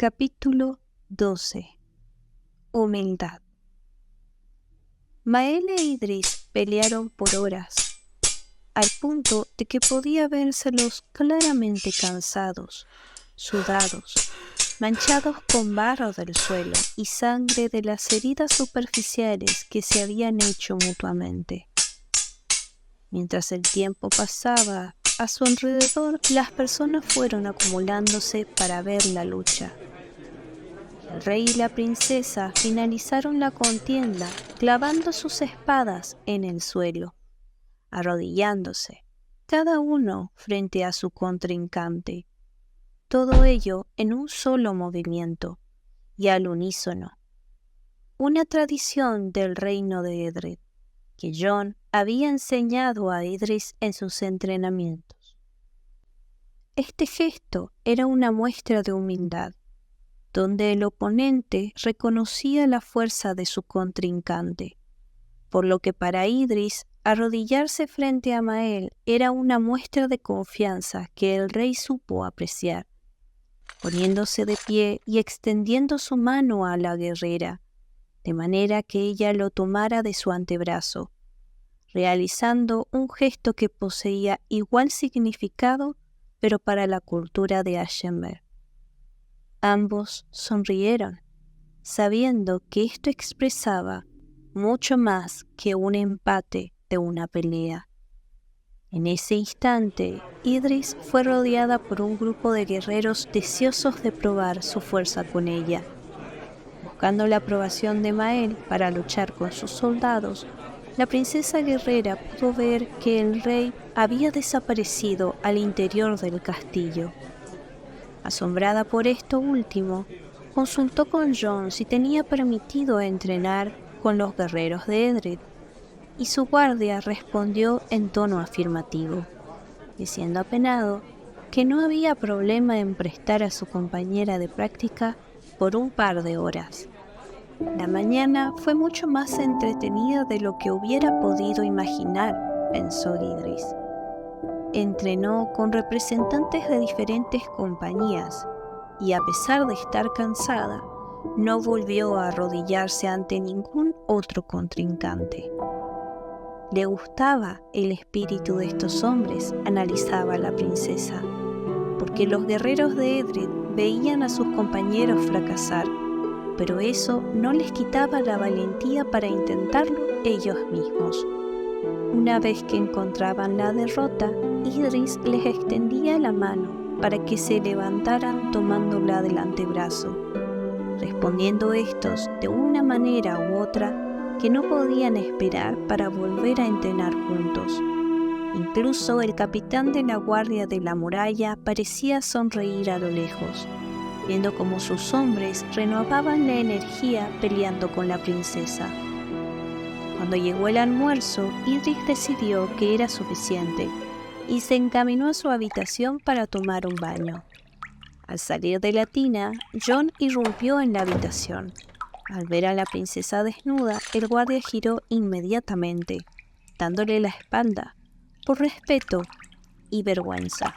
Capítulo 12. Humildad. Mael e Idris pelearon por horas, al punto de que podía vérselos claramente cansados, sudados, manchados con barro del suelo y sangre de las heridas superficiales que se habían hecho mutuamente. Mientras el tiempo pasaba, a su alrededor las personas fueron acumulándose para ver la lucha. El rey y la princesa finalizaron la contienda clavando sus espadas en el suelo, arrodillándose, cada uno frente a su contrincante. Todo ello en un solo movimiento y al unísono. Una tradición del reino de Edred, que Jon había enseñado a Idris en sus entrenamientos. Este gesto era una muestra de humildad, donde el oponente reconocía la fuerza de su contrincante, por lo que para Idris arrodillarse frente a Mael era una muestra de confianza que el rey supo apreciar, poniéndose de pie y extendiendo su mano a la guerrera, de manera que ella lo tomara de su antebrazo, realizando un gesto que poseía igual significado, pero para la cultura de Ashenmer. Ambos sonrieron, sabiendo que esto expresaba mucho más que un empate de una pelea. En ese instante, Idris fue rodeada por un grupo de guerreros deseosos de probar su fuerza con ella. Buscando la aprobación de Mael para luchar con sus soldados, la princesa guerrera pudo ver que el rey había desaparecido al interior del castillo. Asombrada por esto último, consultó con Jon si tenía permitido entrenar con los guerreros de Edred, y su guardia respondió en tono afirmativo, diciendo apenado que no había problema en prestar a su compañera de práctica por un par de horas. La mañana fue mucho más entretenida de lo que hubiera podido imaginar, pensó Idris. Entrenó con representantes de diferentes compañías y, a pesar de estar cansada, no volvió a arrodillarse ante ningún otro contrincante. Le gustaba el espíritu de estos hombres, analizaba la princesa, porque los guerreros de Edred veían a sus compañeros fracasar, pero eso no les quitaba la valentía para intentarlo ellos mismos. Una vez que encontraban la derrota, Idris les extendía la mano para que se levantaran tomándola del antebrazo, respondiendo estos de una manera u otra que no podían esperar para volver a entrenar juntos. Incluso el capitán de la guardia de la muralla parecía sonreír a lo lejos, viendo cómo sus hombres renovaban la energía peleando con la princesa. Cuando llegó el almuerzo, Idris decidió que era suficiente y se encaminó a su habitación para tomar un baño. Al salir de la tina, Jon irrumpió en la habitación. Al ver a la princesa desnuda, el guardia giró inmediatamente, dándole la espalda, por respeto y vergüenza.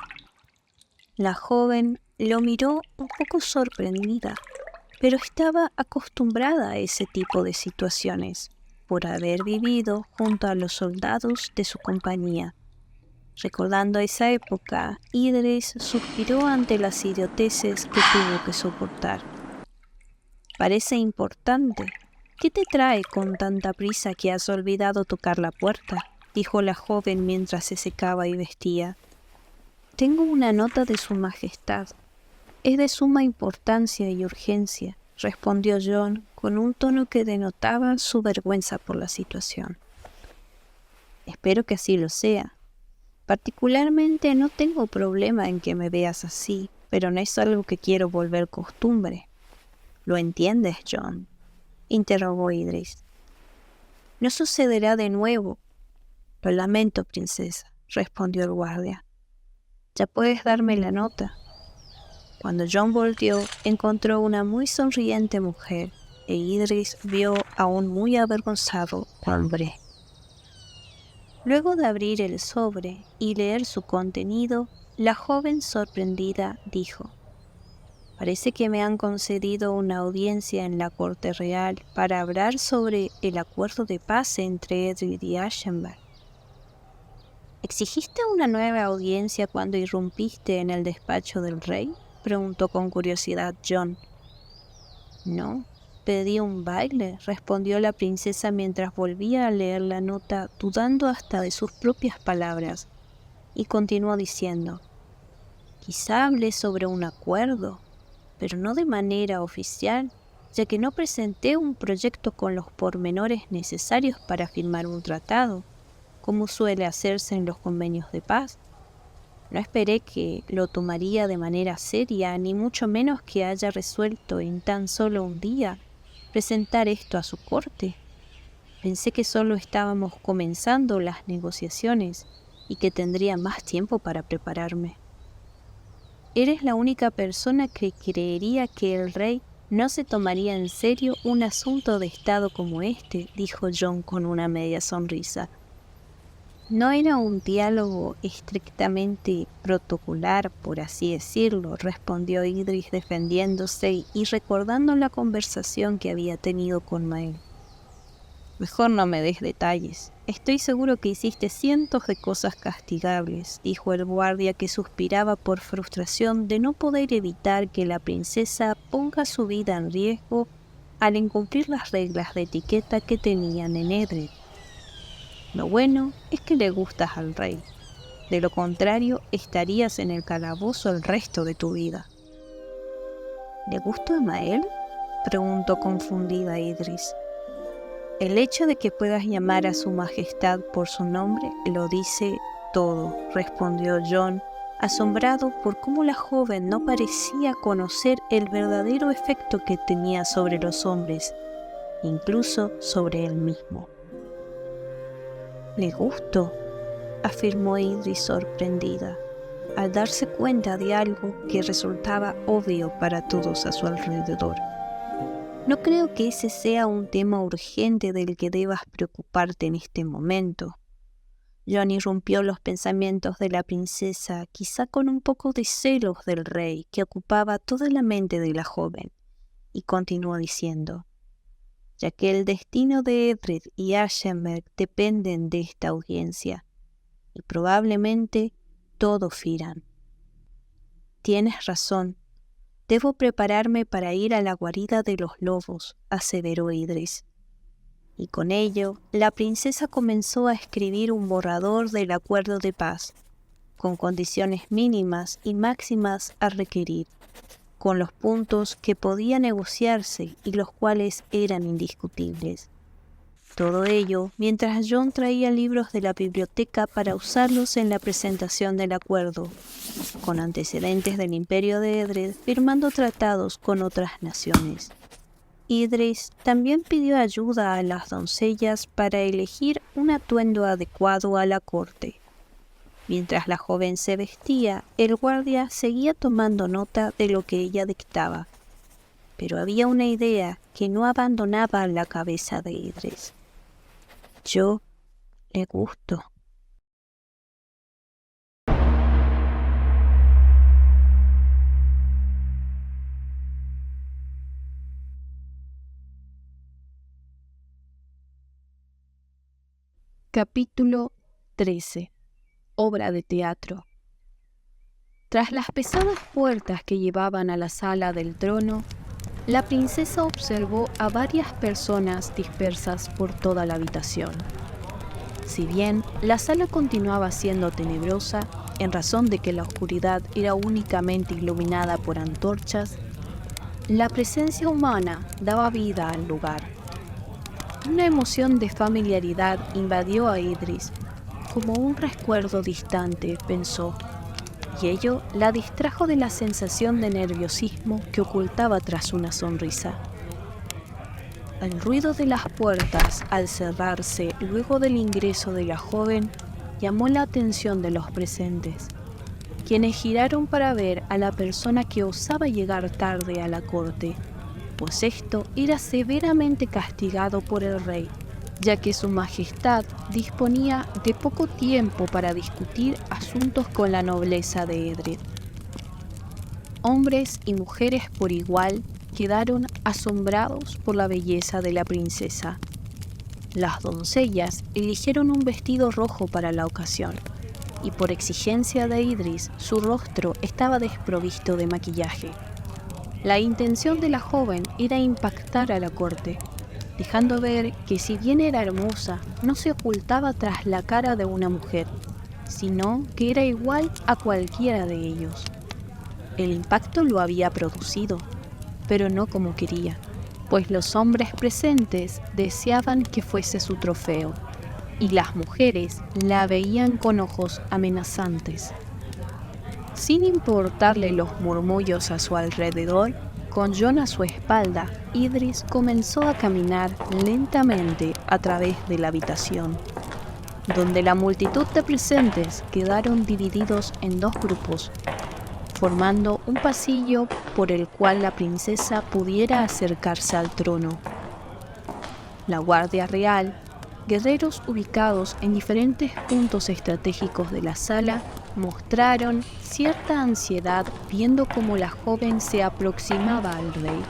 La joven lo miró un poco sorprendida, pero estaba acostumbrada a ese tipo de situaciones, por haber vivido junto a los soldados de su compañía. Recordando esa época, Idris suspiró ante las idioteces que tuvo que soportar. «Parece importante. ¿Qué te trae con tanta prisa que has olvidado tocar la puerta?», dijo la joven mientras se secaba y vestía. «Tengo una nota de su majestad. Es de suma importancia y urgencia», respondió Jon con un tono que denotaba su vergüenza por la situación. «Espero que así lo sea. Particularmente no tengo problema en que me veas así, pero no es algo que quiero volver costumbre». «¿Lo entiendes, Jon?», interrogó Idris. «No sucederá de nuevo». «Lo lamento, princesa», respondió el guardia. «Ya puedes darme la nota». Cuando Jon volvió, encontró una muy sonriente mujer, e Idris vio a un muy avergonzado hombre. Luego de abrir el sobre y leer su contenido, la joven sorprendida dijo: Parece que me han concedido una audiencia en la corte real para hablar sobre el acuerdo de paz entre Edred y Ashenberg. ¿Exigiste una nueva audiencia cuando irrumpiste en el despacho del rey?, preguntó con curiosidad Jon. No, pedí un baile, respondió la princesa mientras volvía a leer la nota, dudando hasta de sus propias palabras, y continuó diciendo: quizá hablé sobre un acuerdo, pero no de manera oficial, ya que no presenté un proyecto con los pormenores necesarios para firmar un tratado, como suele hacerse en los convenios de paz. No esperé que lo tomaría de manera seria, ni mucho menos que haya resuelto en tan solo un día presentar esto a su corte. Pensé que solo estábamos comenzando las negociaciones y que tendría más tiempo para prepararme. Eres la única persona que creería que el rey no se tomaría en serio un asunto de estado como este, dijo Jon con una media sonrisa. No era un diálogo estrictamente protocolar, por así decirlo, respondió Idris defendiéndose y recordando la conversación que había tenido con Mael. Mejor no me des detalles. Estoy seguro que hiciste cientos de cosas castigables, dijo el guardia, que suspiraba por frustración de no poder evitar que la princesa ponga su vida en riesgo al incumplir las reglas de etiqueta que tenían en Edred. Lo bueno es que le gustas al rey. De lo contrario, estarías en el calabozo el resto de tu vida. ¿Le gusto a Mael?, preguntó confundida Idris. El hecho de que puedas llamar a su majestad por su nombre lo dice todo, respondió Jon, asombrado por cómo la joven no parecía conocer el verdadero efecto que tenía sobre los hombres, incluso sobre él mismo. «Le gusto», afirmó Idris sorprendida, al darse cuenta de algo que resultaba obvio para todos a su alrededor. No creo que ese sea un tema urgente del que debas preocuparte en este momento. Jon irrumpió los pensamientos de la princesa, quizá con un poco de celos del rey que ocupaba toda la mente de la joven, y continuó diciendo: ya que el destino de Edred y Ashenberg dependen de esta audiencia, y probablemente todo Firan. Tienes razón. Debo prepararme para ir a la guarida de los lobos, aseveró Idris. Y con ello, la princesa comenzó a escribir un borrador del acuerdo de paz, con condiciones mínimas y máximas a requerir, con los puntos que podía negociarse y los cuales eran indiscutibles. Todo ello mientras Jon traía libros de la biblioteca para usarlos en la presentación del acuerdo, con antecedentes del imperio de Edred firmando tratados con otras naciones. Idris también pidió ayuda a las doncellas para elegir un atuendo adecuado a la corte. Mientras la joven se vestía, el guardia seguía tomando nota de lo que ella dictaba, pero había una idea que no abandonaba la cabeza de Idris. Yo le gusto. Capítulo 13. Obra de teatro. Tras las pesadas puertas que llevaban a la sala del trono, la princesa observó a varias personas dispersas por toda la habitación. Si bien la sala continuaba siendo tenebrosa, en razón de que la oscuridad era únicamente iluminada por antorchas, la presencia humana daba vida al lugar. Una emoción de familiaridad invadió a Idris, como un recuerdo distante, pensó, y ello la distrajo de la sensación de nerviosismo que ocultaba tras una sonrisa. El ruido de las puertas al cerrarse luego del ingreso de la joven llamó la atención de los presentes, quienes giraron para ver a la persona que osaba llegar tarde a la corte, pues esto era severamente castigado por el rey, ya que su majestad disponía de poco tiempo para discutir asuntos con la nobleza de Edred. hombres y mujeres por igual quedaron asombrados por la belleza de la princesa. Las doncellas eligieron un vestido rojo para la ocasión, y por exigencia de Idris, su rostro estaba desprovisto de maquillaje. La intención de la joven era impactar a la corte, dejando ver que si bien era hermosa, no se ocultaba tras la cara de una mujer, sino que era igual a cualquiera de ellos. El impacto lo había producido, pero no como quería, pues los hombres presentes deseaban que fuese su trofeo, y las mujeres la veían con ojos amenazantes. Sin importarle los murmullos a su alrededor, con Jon a su espalda, Idris comenzó a caminar lentamente a través de la habitación, donde la multitud de presentes quedaron divididos en dos grupos, formando un pasillo por el cual la princesa pudiera acercarse al trono. La Guardia Real, guerreros ubicados en diferentes puntos estratégicos de la sala, mostraron cierta ansiedad viendo cómo la joven se aproximaba al rey,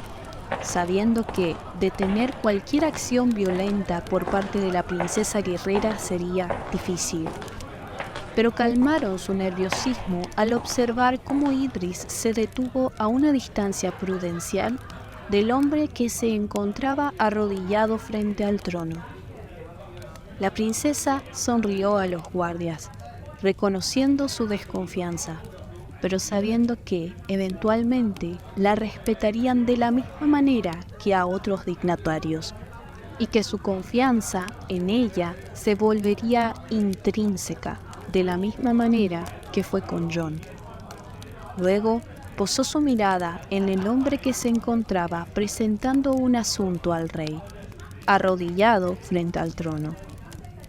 sabiendo que detener cualquier acción violenta por parte de la princesa guerrera sería difícil. Pero calmaron su nerviosismo al observar cómo Idris se detuvo a una distancia prudencial del hombre que se encontraba arrodillado frente al trono. La princesa sonrió a los guardias, reconociendo su desconfianza, pero sabiendo que, eventualmente, la respetarían de la misma manera que a otros dignatarios, y que su confianza en ella se volvería intrínseca, de la misma manera que fue con Jon. Luego, posó su mirada en el hombre que se encontraba presentando un asunto al rey, arrodillado frente al trono.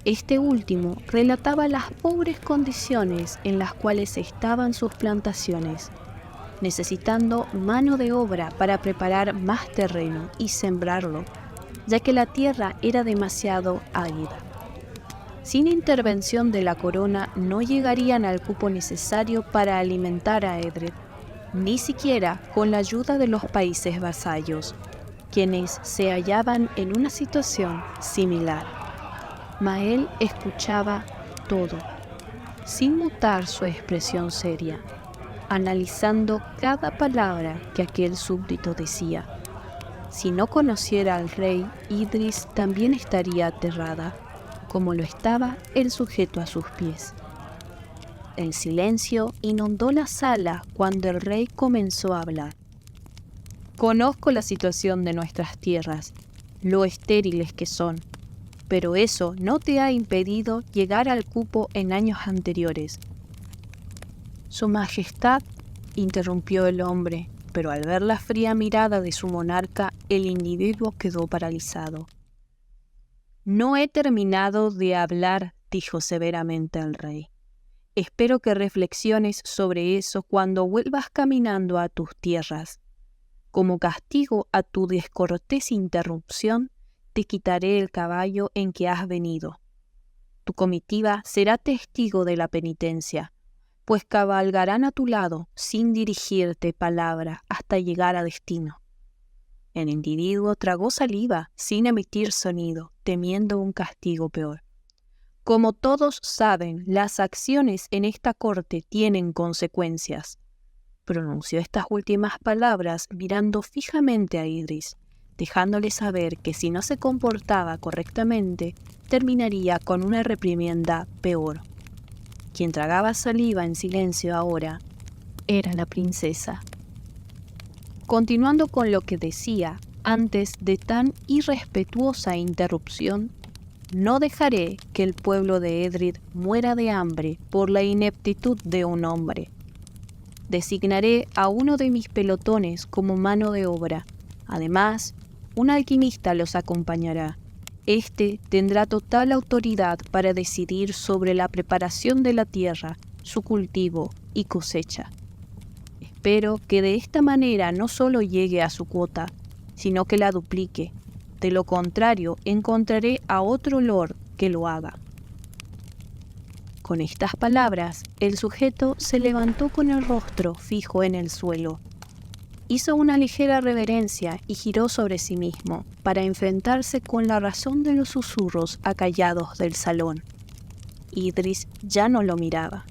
Este último relataba las pobres condiciones en las cuales estaban sus plantaciones, necesitando mano de obra para preparar más terreno y sembrarlo, ya que la tierra era demasiado árida. Sin intervención de la corona no llegarían al cupo necesario para alimentar a Edred, ni siquiera con la ayuda de los países vasallos, quienes se hallaban en una situación similar. Mael escuchaba todo, sin mutar su expresión seria, analizando cada palabra que aquel súbdito decía. Si no conociera al rey, Idris también estaría aterrada, como lo estaba el sujeto a sus pies. El silencio inundó la sala cuando el rey comenzó a hablar. Conozco la situación de nuestras tierras, lo estériles que son, pero eso no te ha impedido llegar al cupo en años anteriores. Su Majestad, interrumpió el hombre, pero al ver la fría mirada de su monarca, el individuo quedó paralizado. No he terminado de hablar, dijo severamente el rey. Espero que reflexiones sobre eso cuando vuelvas caminando a tus tierras. Como castigo a tu descortés interrupción, te quitaré el caballo en que has venido. Tu comitiva será testigo de la penitencia, pues cabalgarán a tu lado sin dirigirte palabra hasta llegar a destino. El individuo tragó saliva sin emitir sonido, temiendo un castigo peor. Como todos saben, las acciones en esta corte tienen consecuencias. Pronunció estas últimas palabras mirando fijamente a Idris, dejándole saber que si no se comportaba correctamente, terminaría con una reprimienda peor. Quien tragaba saliva en silencio ahora era la princesa. Continuando con lo que decía, antes de tan irrespetuosa interrupción, no dejaré que el pueblo de Edred muera de hambre por la ineptitud de un hombre. Designaré a uno de mis pelotones como mano de obra. Además, un alquimista los acompañará. Este tendrá total autoridad para decidir sobre la preparación de la tierra, su cultivo y cosecha. Espero que de esta manera no solo llegue a su cuota, sino que la duplique. De lo contrario, encontraré a otro lord que lo haga. Con estas palabras, el sujeto se levantó con el rostro fijo en el suelo, hizo una ligera reverencia y giró sobre sí mismo para enfrentarse con la razón de los susurros acallados del salón. Idris ya no lo miraba,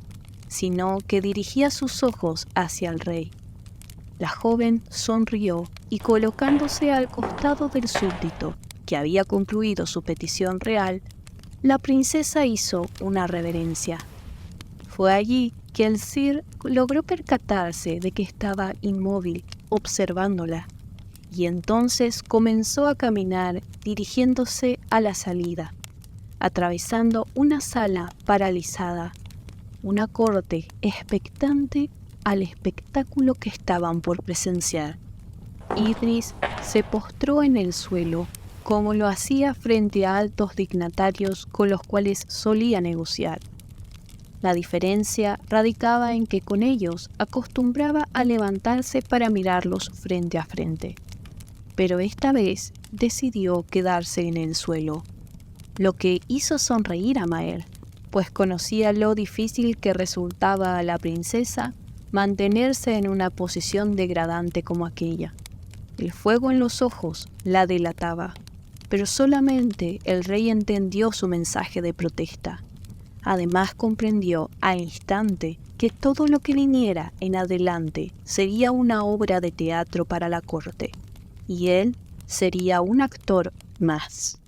sino que dirigía sus ojos hacia el rey. La joven sonrió y, colocándose al costado del súbdito, que había concluido su petición real, la princesa hizo una reverencia. Fue allí que el sir logró percatarse de que estaba inmóvil, observándola, y entonces comenzó a caminar dirigiéndose a la salida, atravesando una sala paralizada, una corte expectante al espectáculo que estaban por presenciar. Idris se postró en el suelo, como lo hacía frente a altos dignatarios con los cuales solía negociar. La diferencia radicaba en que con ellos acostumbraba a levantarse para mirarlos frente a frente, pero esta vez decidió quedarse en el suelo, lo que hizo sonreír a Mael, pues conocía lo difícil que resultaba a la princesa mantenerse en una posición degradante como aquella. El fuego en los ojos la delataba, pero solamente el rey entendió su mensaje de protesta. Además comprendió al instante que todo lo que viniera en adelante sería una obra de teatro para la corte, y él sería un actor más.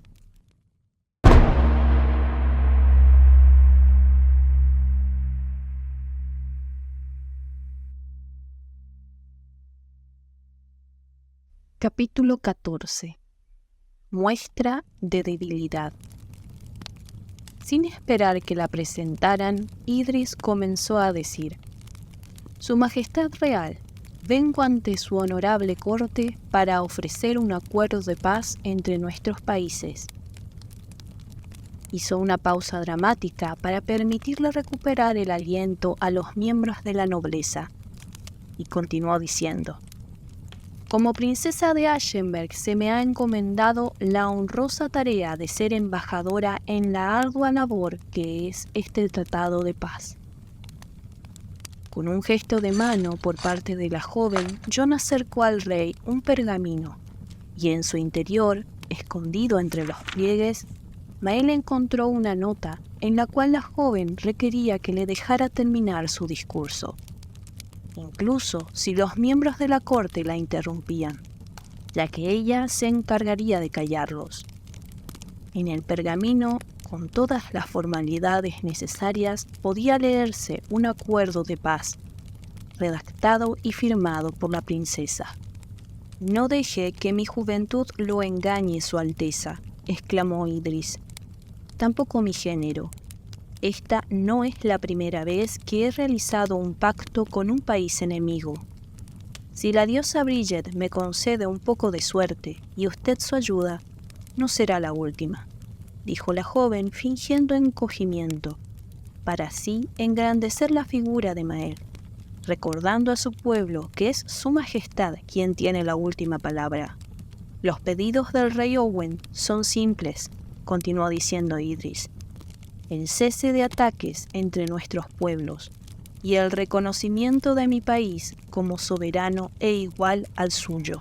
Capítulo 14. Muestra de debilidad. Sin esperar que la presentaran, Idris comenzó a decir: «Su Majestad Real, vengo ante su honorable corte para ofrecer un acuerdo de paz entre nuestros países». Hizo una pausa dramática para permitirle recuperar el aliento a los miembros de la nobleza, y continuó diciendo: «Como princesa de Ashenberg se me ha encomendado la honrosa tarea de ser embajadora en la ardua labor que es este tratado de paz». Con un gesto de mano por parte de la joven, Jon acercó al rey un pergamino, y en su interior, escondido entre los pliegues, Mael encontró una nota en la cual la joven requería que le dejara terminar su discurso, incluso si los miembros de la corte la interrumpían, ya que ella se encargaría de callarlos. En el pergamino, con todas las formalidades necesarias, podía leerse un acuerdo de paz, redactado y firmado por la princesa. «No deje que mi juventud lo engañe, Su Alteza», exclamó Idris. «Tampoco mi género. Esta no es la primera vez que he realizado un pacto con un país enemigo. Si la diosa Bridget me concede un poco de suerte y usted su ayuda, no será la última», dijo la joven fingiendo encogimiento, para así engrandecer la figura de Mael, recordando a su pueblo que es su majestad quien tiene la última palabra. «Los pedidos del rey Owen son simples», continuó diciendo Idris: «el cese de ataques entre nuestros pueblos y el reconocimiento de mi país como soberano e igual al suyo».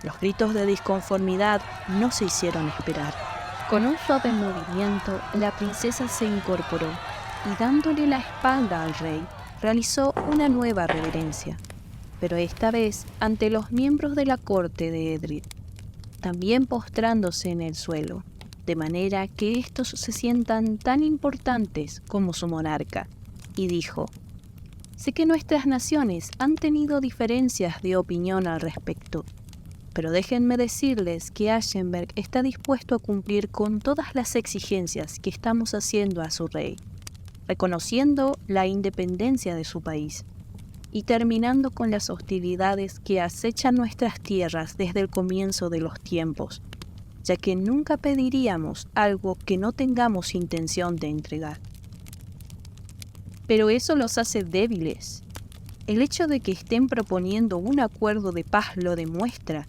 Los gritos de disconformidad no se hicieron esperar. Con un suave movimiento, la princesa se incorporó y, dándole la espalda al rey, realizó una nueva reverencia, pero esta vez ante los miembros de la corte de Edric, también postrándose en el suelo, de manera que éstos se sientan tan importantes como su monarca, y dijo: «Sé que nuestras naciones han tenido diferencias de opinión al respecto, pero déjenme decirles que Ashenberg está dispuesto a cumplir con todas las exigencias que estamos haciendo a su rey, reconociendo la independencia de su país y terminando con las hostilidades que acechan nuestras tierras desde el comienzo de los tiempos, ya que nunca pediríamos algo que no tengamos intención de entregar». «Pero eso los hace débiles. El hecho de que estén proponiendo un acuerdo de paz lo demuestra»,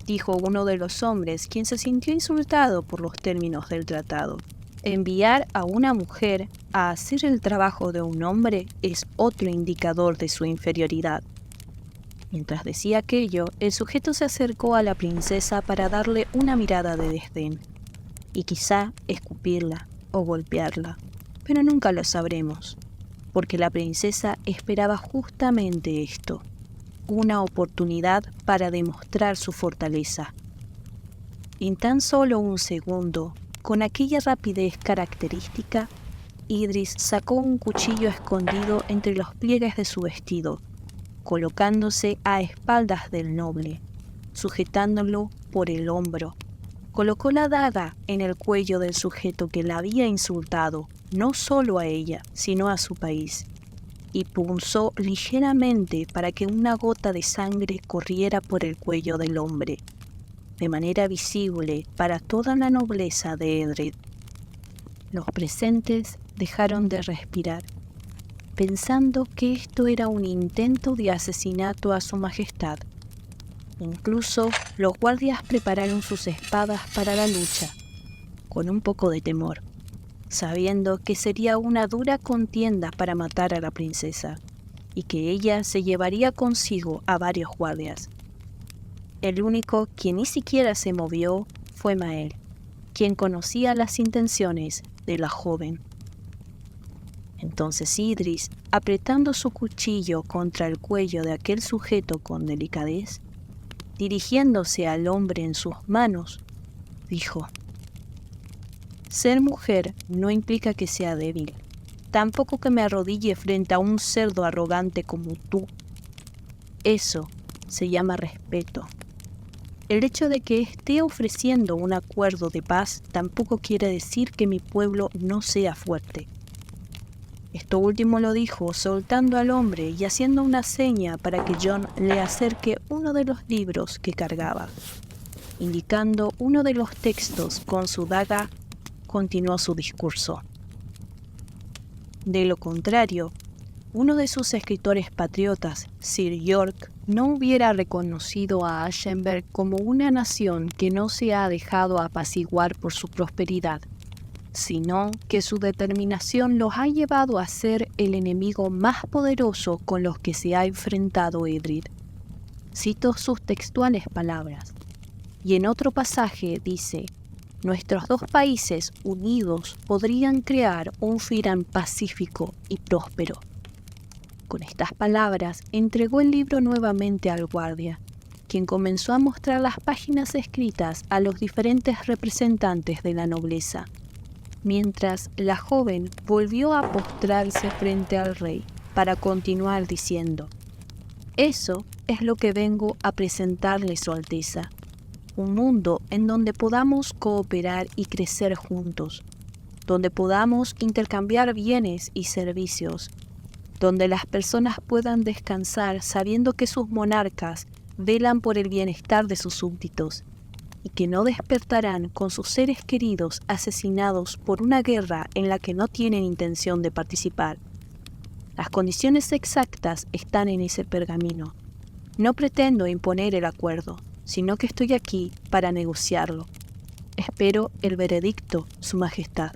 dijo uno de los hombres, quien se sintió insultado por los términos del tratado. «Enviar a una mujer a hacer el trabajo de un hombre es otro indicador de su inferioridad». Mientras decía aquello, el sujeto se acercó a la princesa para darle una mirada de desdén, y quizá escupirla o golpearla, pero nunca lo sabremos, porque la princesa esperaba justamente esto, una oportunidad para demostrar su fortaleza. En tan solo un segundo, con aquella rapidez característica, Idris sacó un cuchillo escondido entre los pliegues de su vestido, colocándose a espaldas del noble, sujetándolo por el hombro. Colocó la daga en el cuello del sujeto que la había insultado, no solo a ella, sino a su país, y punzó ligeramente para que una gota de sangre corriera por el cuello del hombre, de manera visible para toda la nobleza de Edred. Los presentes dejaron de respirar, pensando que esto era un intento de asesinato a su majestad. Incluso los guardias prepararon sus espadas para la lucha, con un poco de temor, sabiendo que sería una dura contienda para matar a la princesa, y que ella se llevaría consigo a varios guardias. El único quien ni siquiera se movió fue Mael, quien conocía las intenciones de la joven. Entonces Idris, apretando su cuchillo contra el cuello de aquel sujeto con delicadez, dirigiéndose al hombre en sus manos, dijo: «Ser mujer no implica que sea débil, tampoco que me arrodille frente a un cerdo arrogante como tú. Eso se llama respeto. El hecho de que esté ofreciendo un acuerdo de paz tampoco quiere decir que mi pueblo no sea fuerte». Esto último lo dijo soltando al hombre y haciendo una seña para que Jon le acerque uno de los libros que cargaba. Indicando uno de los textos con su daga, continuó su discurso. De lo contrario, uno de sus escritores patriotas, Sir York, no hubiera reconocido a Ashenberg como una nación que no se ha dejado apaciguar por su prosperidad, sino que su determinación los ha llevado a ser el enemigo más poderoso con los que se ha enfrentado Edred. Cito sus textuales palabras, y en otro pasaje dice: «Nuestros dos países unidos podrían crear un Firán pacífico y próspero». Con estas palabras entregó el libro nuevamente al guardia, quien comenzó a mostrar las páginas escritas a los diferentes representantes de la nobleza, mientras la joven volvió a postrarse frente al rey para continuar diciendo: «Eso es lo que vengo a presentarle, Su Alteza, un mundo en donde podamos cooperar y crecer juntos, donde podamos intercambiar bienes y servicios, donde las personas puedan descansar sabiendo que sus monarcas velan por el bienestar de sus súbditos, y que no despertarán con sus seres queridos asesinados por una guerra en la que no tienen intención de participar. Las condiciones exactas están en ese pergamino. No pretendo imponer el acuerdo, sino que estoy aquí para negociarlo. Espero el veredicto, Su Majestad».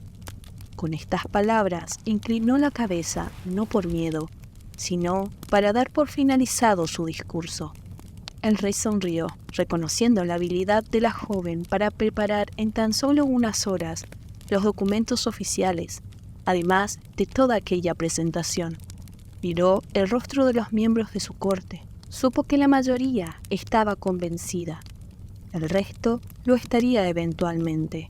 Con estas palabras inclinó la cabeza no por miedo, sino para dar por finalizado su discurso. El rey sonrió, reconociendo la habilidad de la joven para preparar en tan solo unas horas los documentos oficiales, además de toda aquella presentación. Miró el rostro de los miembros de su corte. Supo que la mayoría estaba convencida. El resto lo estaría eventualmente.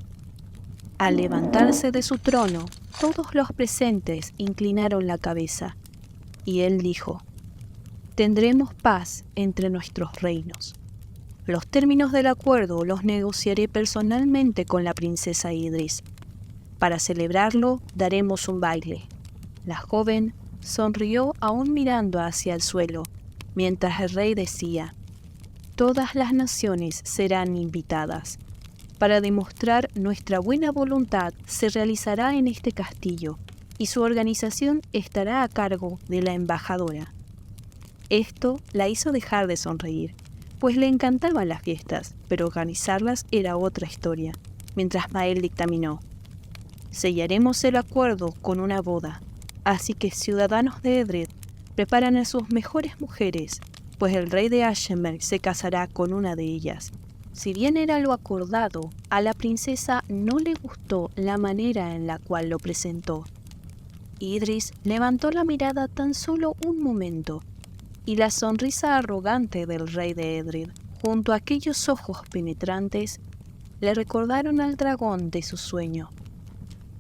Al levantarse de su trono, todos los presentes inclinaron la cabeza, y él dijo: «Tendremos paz entre nuestros reinos. Los términos del acuerdo los negociaré personalmente con la princesa Idris. Para celebrarlo, daremos un baile». La joven sonrió aún mirando hacia el suelo, mientras el rey decía: «Todas las naciones serán invitadas. Para demostrar nuestra buena voluntad, se realizará en este castillo, y su organización estará a cargo de la embajadora». Esto la hizo dejar de sonreír, pues le encantaban las fiestas, pero organizarlas era otra historia, mientras Mael dictaminó: «Sellaremos el acuerdo con una boda, así que ciudadanos de Edred, preparan a sus mejores mujeres, pues el rey de Ashemel se casará con una de ellas. Si bien era lo acordado, a la princesa no le gustó la manera en la cual lo presentó. Idris levantó la mirada tan solo un momento, y la sonrisa arrogante del rey de Edred, junto a aquellos ojos penetrantes, le recordaron al dragón de su sueño,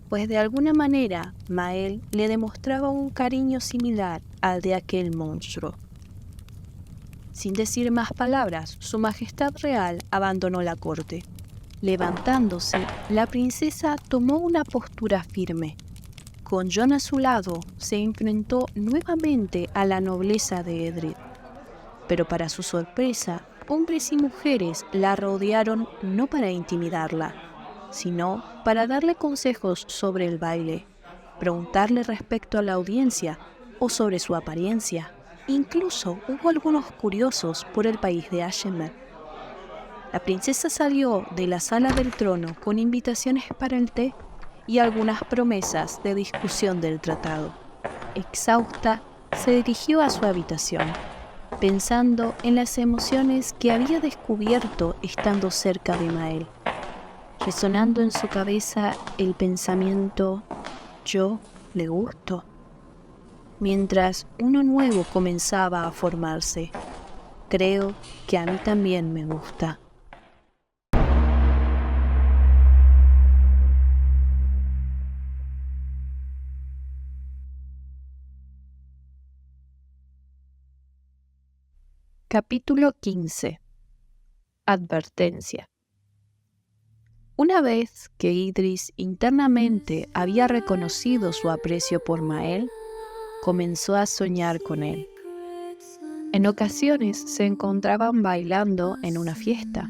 pues de alguna manera Mael le demostraba un cariño similar al de aquel monstruo. Sin decir más palabras, su majestad real abandonó la corte. Levantándose, la princesa tomó una postura firme. Con Jon a su lado, se enfrentó nuevamente a la nobleza de Edred. Pero para su sorpresa, hombres y mujeres la rodearon no para intimidarla, sino para darle consejos sobre el baile, preguntarle respecto a la audiencia o sobre su apariencia. Incluso hubo algunos curiosos por el país de Ashemel. La princesa salió de la sala del trono con invitaciones para el té y algunas promesas de discusión del tratado. Exhausta, se dirigió a su habitación, pensando en las emociones que había descubierto estando cerca de Mael. Resonando en su cabeza el pensamiento, yo le gusto, mientras uno nuevo comenzaba a formarse. Creo que a mí también me gusta. Capítulo 15. Advertencia. Una vez que Idris internamente había reconocido su aprecio por Mael, comenzó a soñar con él. En ocasiones se encontraban bailando en una fiesta,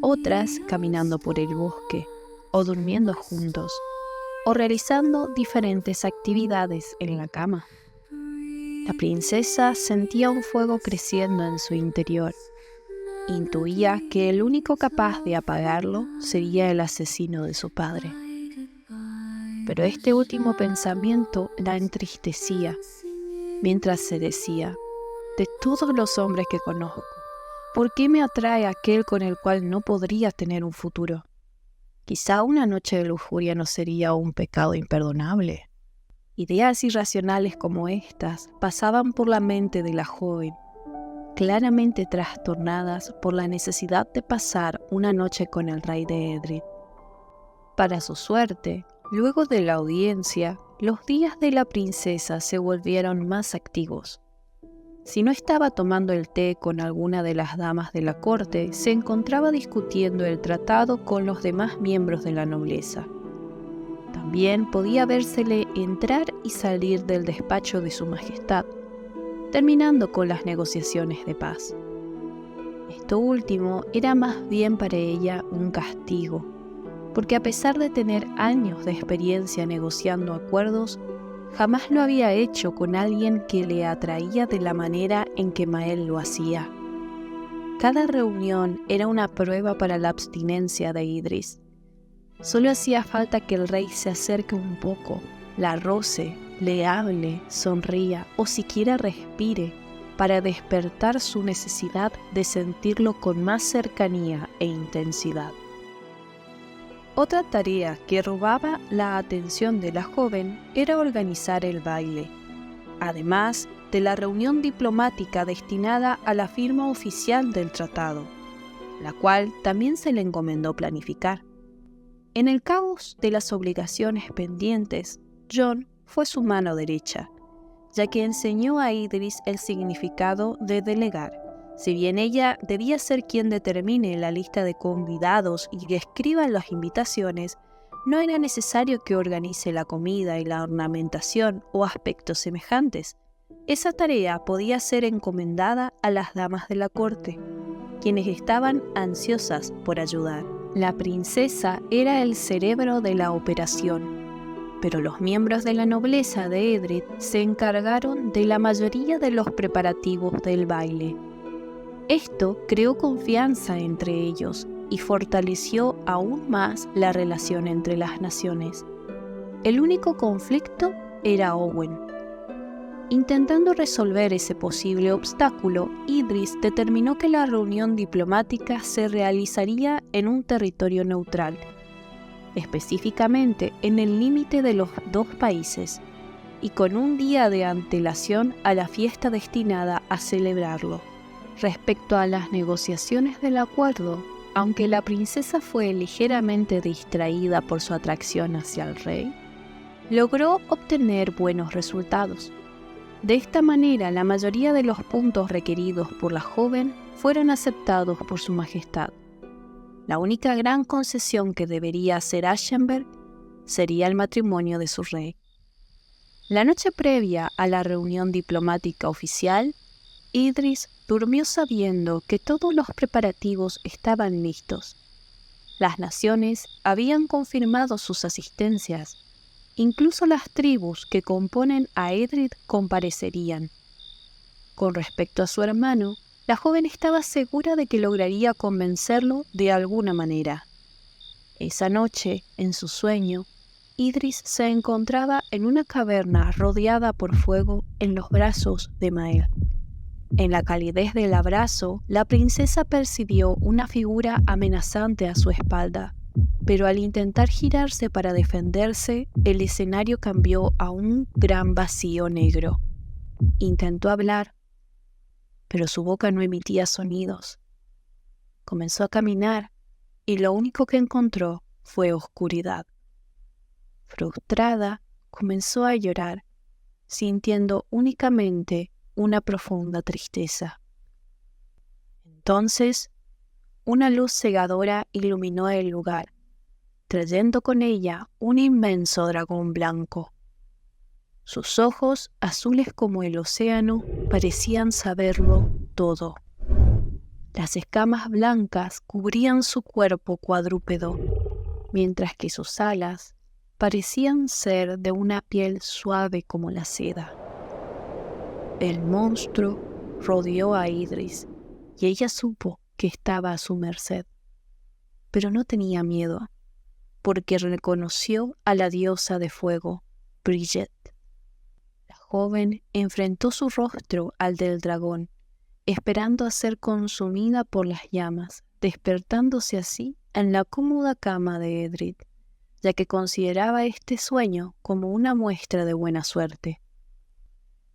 otras caminando por el bosque, o durmiendo juntos, o realizando diferentes actividades en la cama. La princesa sentía un fuego creciendo en su interior. Intuía que el único capaz de apagarlo sería el asesino de su padre. Pero este último pensamiento la entristecía, mientras se decía, de todos los hombres que conozco, ¿por qué me atrae aquel con el cual no podría tener un futuro? Quizá una noche de lujuria no sería un pecado imperdonable. Ideas irracionales como estas pasaban por la mente de la joven, claramente trastornadas por la necesidad de pasar una noche con el rey de Edred. Para su suerte, luego de la audiencia, los días de la princesa se volvieron más activos. Si no estaba tomando el té con alguna de las damas de la corte, se encontraba discutiendo el tratado con los demás miembros de la nobleza. También podía vérsele entrar y salir del despacho de su majestad, terminando con las negociaciones de paz. Esto último era más bien para ella un castigo, porque a pesar de tener años de experiencia negociando acuerdos, jamás lo había hecho con alguien que le atraía de la manera en que Mael lo hacía. Cada reunión era una prueba para la abstinencia de Idris. Solo hacía falta que el rey se acerque un poco, la roce, le hable, sonría o siquiera respire para despertar su necesidad de sentirlo con más cercanía e intensidad. Otra tarea que robaba la atención de la joven era organizar el baile, además de la reunión diplomática destinada a la firma oficial del tratado, la cual también se le encomendó planificar. En el caos de las obligaciones pendientes, Jon fue su mano derecha, ya que enseñó a Idris el significado de delegar. Si bien ella debía ser quien determine la lista de convidados y que escriba las invitaciones, no era necesario que organice la comida y la ornamentación o aspectos semejantes. Esa tarea podía ser encomendada a las damas de la corte, quienes estaban ansiosas por ayudar. La princesa era el cerebro de la operación, pero los miembros de la nobleza de Edred se encargaron de la mayoría de los preparativos del baile. Esto creó confianza entre ellos y fortaleció aún más la relación entre las naciones. El único conflicto era Owen. Intentando resolver ese posible obstáculo, Idris determinó que la reunión diplomática se realizaría en un territorio neutral, específicamente en el límite de los dos países, y con un día de antelación a la fiesta destinada a celebrarlo. Respecto a las negociaciones del acuerdo, aunque la princesa fue ligeramente distraída por su atracción hacia el rey, logró obtener buenos resultados. De esta manera, la mayoría de los puntos requeridos por la joven fueron aceptados por su majestad. La única gran concesión que debería hacer Aschenberg sería el matrimonio de su rey. La noche previa a la reunión diplomática oficial, Idris durmió sabiendo que todos los preparativos estaban listos. Las naciones habían confirmado sus asistencias. Incluso las tribus que componen a Edred comparecerían. Con respecto a su hermano, la joven estaba segura de que lograría convencerlo de alguna manera. Esa noche, en su sueño, Idris se encontraba en una caverna rodeada por fuego en los brazos de Mael. En la calidez del abrazo, la princesa percibió una figura amenazante a su espalda, pero al intentar girarse para defenderse, el escenario cambió a un gran vacío negro. Intentó hablar, pero su boca no emitía sonidos. Comenzó a caminar y lo único que encontró fue oscuridad. Frustrada, comenzó a llorar, sintiendo únicamente una profunda tristeza. Entonces, una luz cegadora iluminó el lugar, trayendo con ella un inmenso dragón blanco. Sus ojos, azules como el océano, parecían saberlo todo. Las escamas blancas cubrían su cuerpo cuadrúpedo, mientras que sus alas parecían ser de una piel suave como la seda. El monstruo rodeó a Idris y ella supo que estaba a su merced, pero no tenía miedo, porque reconoció a la diosa de fuego, Bridget. La joven enfrentó su rostro al del dragón, esperando a ser consumida por las llamas, despertándose así en la cómoda cama de Edred, ya que consideraba este sueño como una muestra de buena suerte.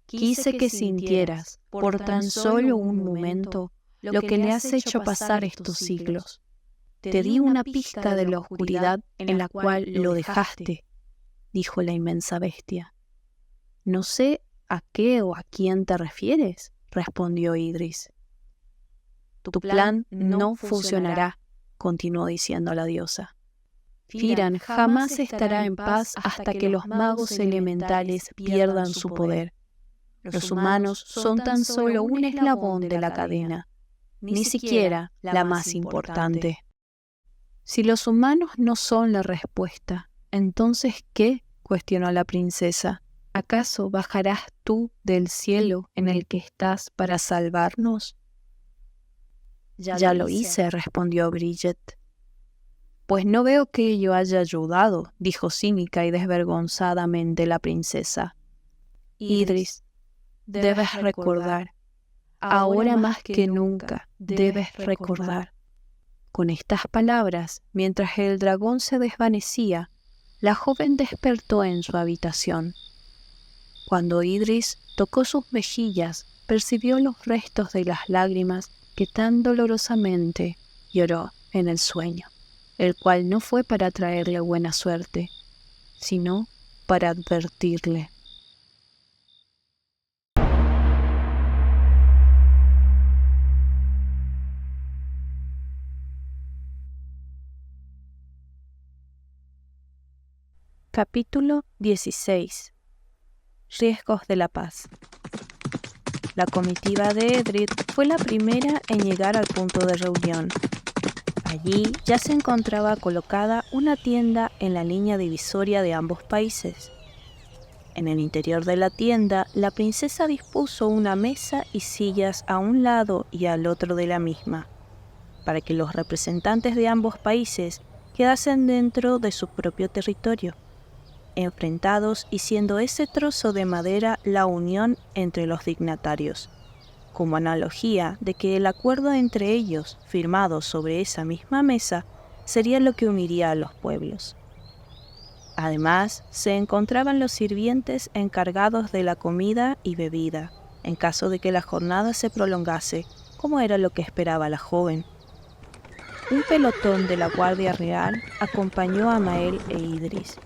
Quise que sintieras, por tan solo un momento, lo que le has hecho pasar estos siglos. Te di una pista de la oscuridad en la cual lo dejaste, dijo la inmensa bestia. No sé a qué o a quién te refieres, respondió Idris. Tu plan no funcionará, continuó diciendo la diosa. Firan jamás estará en paz hasta que los magos elementales pierdan su poder. Los humanos son tan solo un eslabón de la cadena, ni siquiera la más importante. Si los humanos no son la respuesta, ¿entonces qué?, cuestionó la princesa. ¿Acaso bajarás tú del cielo en el que estás para salvarnos? Ya lo hice, respondió Bridget. Pues no veo que ello haya ayudado, dijo cínica y desvergonzadamente la princesa. Idris, debes recordar, ahora más que nunca debes recordar. Con estas palabras, mientras el dragón se desvanecía, la joven despertó en su habitación. Cuando Idris tocó sus mejillas, percibió los restos de las lágrimas que tan dolorosamente lloró en el sueño, el cual no fue para traerle buena suerte, sino para advertirle. Capítulo 16. Riesgos de la paz. La comitiva de Edred fue la primera en llegar al punto de reunión. Allí ya se encontraba colocada una tienda en la línea divisoria de ambos países. En el interior de la tienda, la princesa dispuso una mesa y sillas a un lado y al otro de la misma, para que los representantes de ambos países quedasen dentro de su propio territorio. enfrentados y siendo ese trozo de madera la unión entre los dignatarios, como analogía de que el acuerdo entre ellos, firmado sobre esa misma mesa, sería lo que uniría a los pueblos. Además, se encontraban los sirvientes encargados de la comida y bebida, en caso de que la jornada se prolongase, como era lo que esperaba la joven. Un pelotón de la Guardia Real acompañó a Mael e Idris,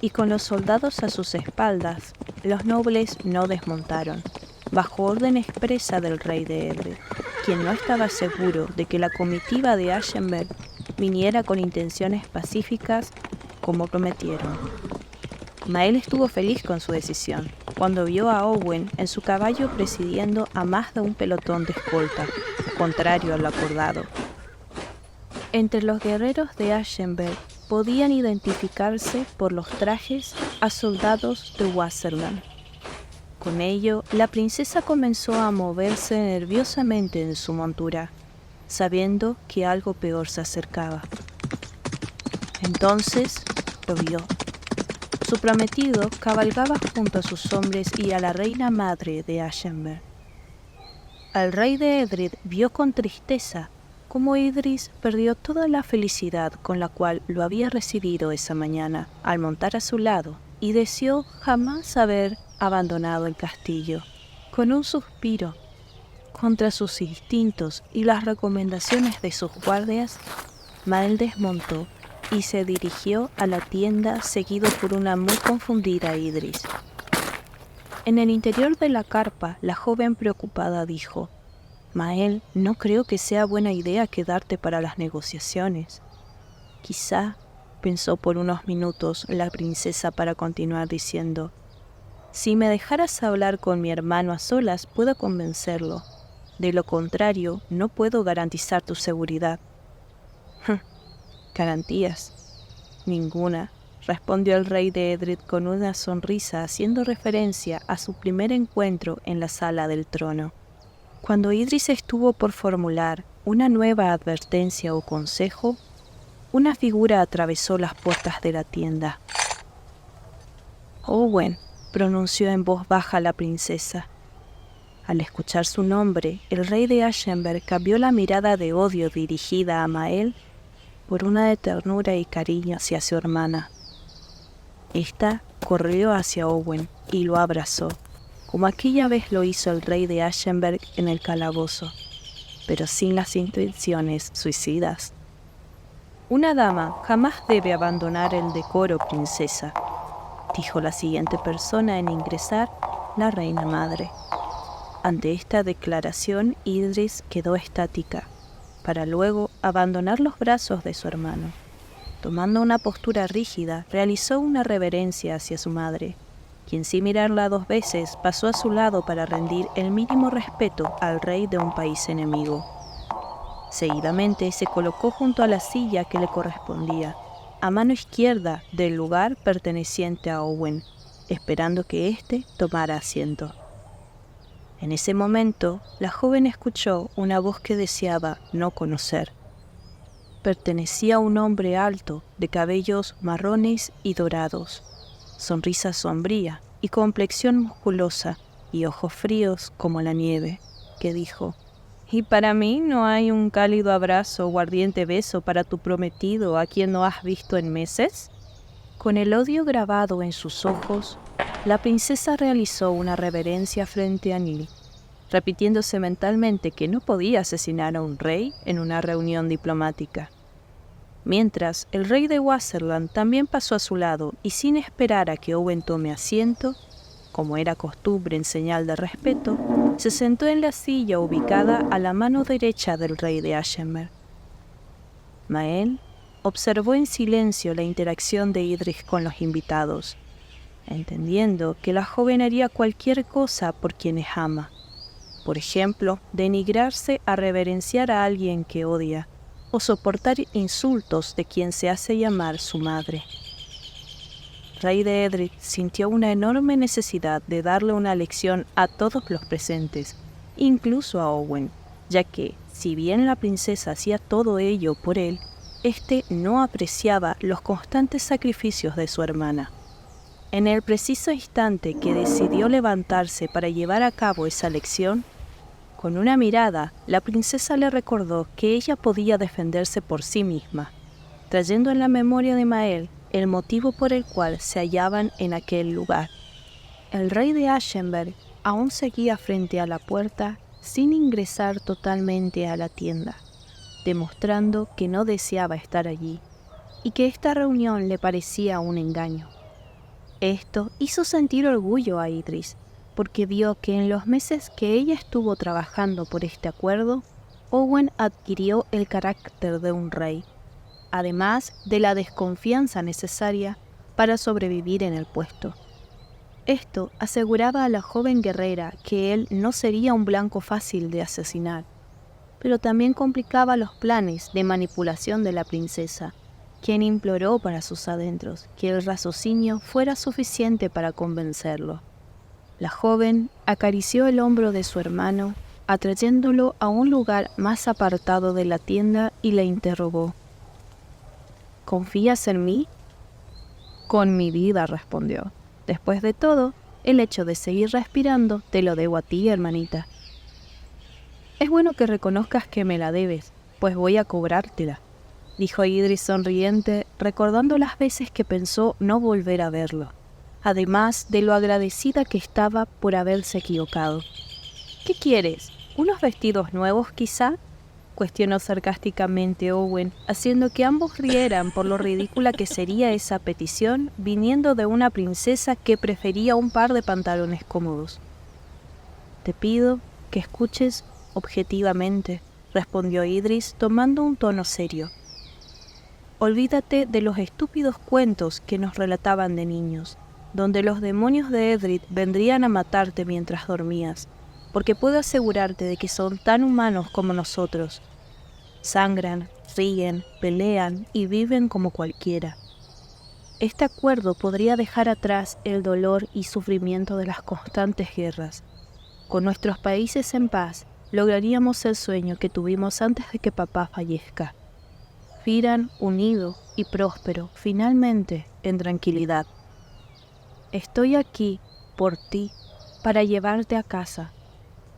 y con los soldados a sus espaldas, los nobles no desmontaron, bajo orden expresa del rey de Edred, quien no estaba seguro de que la comitiva de Ashenberg viniera con intenciones pacíficas como prometieron. Mael estuvo feliz con su decisión, cuando vio a Owen en su caballo presidiendo a más de un pelotón de escolta, contrario a lo acordado. Entre los guerreros de Ashenberg podían identificarse por los trajes a soldados de Wasserland. Con ello, la princesa comenzó a moverse nerviosamente en su montura, sabiendo que algo peor se acercaba. Entonces lo vio. Su prometido cabalgaba junto a sus hombres y a la reina madre de Ashenberg. Al rey de Edred vio con tristeza cómo Idris perdió toda la felicidad con la cual lo había recibido esa mañana al montar a su lado y deseó jamás haber abandonado el castillo. Con un suspiro, contra sus instintos y las recomendaciones de sus guardias, Mael desmontó y se dirigió a la tienda seguido por una muy confundida Idris. En el interior de la carpa, la joven preocupada dijo: «Mael, no creo que sea buena idea quedarte para las negociaciones». Quizá, pensó por unos minutos la princesa para continuar diciendo: «Si me dejaras hablar con mi hermano a solas, puedo convencerlo. De lo contrario, no puedo garantizar tu seguridad». «¿Garantías?» «Ninguna», respondió el rey de Edred con una sonrisa haciendo referencia a su primer encuentro en la sala del trono. Cuando Idris estuvo por formular una nueva advertencia o consejo, una figura atravesó las puertas de la tienda. «Owen», pronunció en voz baja la princesa. Al escuchar su nombre, el rey de Ashenberg cambió la mirada de odio dirigida a Mael por una de ternura y cariño hacia su hermana. Esta corrió hacia Owen y lo abrazó, como aquella vez lo hizo el rey de Ashenberg en el calabozo, pero sin las intenciones suicidas. «Una dama jamás debe abandonar el decoro, princesa», dijo la siguiente persona en ingresar, la reina madre. Ante esta declaración, Idris quedó estática, para luego abandonar los brazos de su hermano. Tomando una postura rígida, realizó una reverencia hacia su madre, quien sin mirarla 2 veces pasó a su lado para rendir el mínimo respeto al rey de un país enemigo. Seguidamente se colocó junto a la silla que le correspondía, a mano izquierda del lugar perteneciente a Owen, esperando que éste tomara asiento. En ese momento, la joven escuchó una voz que deseaba no conocer. Pertenecía a un hombre alto, de cabellos marrones y dorados, sonrisa sombría y complexión musculosa y ojos fríos como la nieve, que dijo: «¿Y para mí no hay un cálido abrazo o ardiente beso para tu prometido a quien no has visto en meses?» Con el odio grabado en sus ojos, la princesa realizó una reverencia frente a Neil, repitiéndose mentalmente que no podía asesinar a un rey en una reunión diplomática. Mientras, el rey de Wasserland también pasó a su lado y sin esperar a que Owen tome asiento, como era costumbre en señal de respeto, se sentó en la silla ubicada a la mano derecha del rey de Ashenberg. Mael observó en silencio la interacción de Idris con los invitados, entendiendo que la joven haría cualquier cosa por quienes ama. Por ejemplo, denigrarse a reverenciar a alguien que odia, o soportar insultos de quien se hace llamar su madre. Rey de Edred sintió una enorme necesidad de darle una lección a todos los presentes, incluso a Owen, ya que, si bien la princesa hacía todo ello por él, éste no apreciaba los constantes sacrificios de su hermana. En el preciso instante que decidió levantarse para llevar a cabo esa lección, con una mirada, la princesa le recordó que ella podía defenderse por sí misma, trayendo en la memoria de Mael el motivo por el cual se hallaban en aquel lugar. El rey de Ashenberg aún seguía frente a la puerta sin ingresar totalmente a la tienda, demostrando que no deseaba estar allí y que esta reunión le parecía un engaño. Esto hizo sentir orgullo a Idris, porque vio que en los meses que ella estuvo trabajando por este acuerdo, Owen adquirió el carácter de un rey, además de la desconfianza necesaria para sobrevivir en el puesto. Esto aseguraba a la joven guerrera que él no sería un blanco fácil de asesinar, pero también complicaba los planes de manipulación de la princesa, quien imploró para sus adentros que el raciocinio fuera suficiente para convencerlo. La joven acarició el hombro de su hermano, atrayéndolo a un lugar más apartado de la tienda y le interrogó. ¿Confías en mí? Con mi vida, respondió. Después de todo, el hecho de seguir respirando te lo debo a ti, hermanita. Es bueno que reconozcas que me la debes, pues voy a cobrártela, dijo Idris sonriente, recordando las veces que pensó no volver a verlo, además de lo agradecida que estaba por haberse equivocado. ¿Qué quieres? ¿Unos vestidos nuevos, quizá?, cuestionó sarcásticamente Owen, haciendo que ambos rieran por lo ridícula que sería esa petición viniendo de una princesa que prefería un par de pantalones cómodos. Te pido que escuches objetivamente, respondió Idris tomando un tono serio. Olvídate de los estúpidos cuentos que nos relataban de niños, donde los demonios de Edric vendrían a matarte mientras dormías, porque puedo asegurarte de que son tan humanos como nosotros. Sangran, ríen, pelean y viven como cualquiera. Este acuerdo podría dejar atrás el dolor y sufrimiento de las constantes guerras. Con nuestros países en paz, lograríamos el sueño que tuvimos antes de que papá fallezca. Firan unido y próspero, finalmente en tranquilidad. Estoy aquí por ti, para llevarte a casa.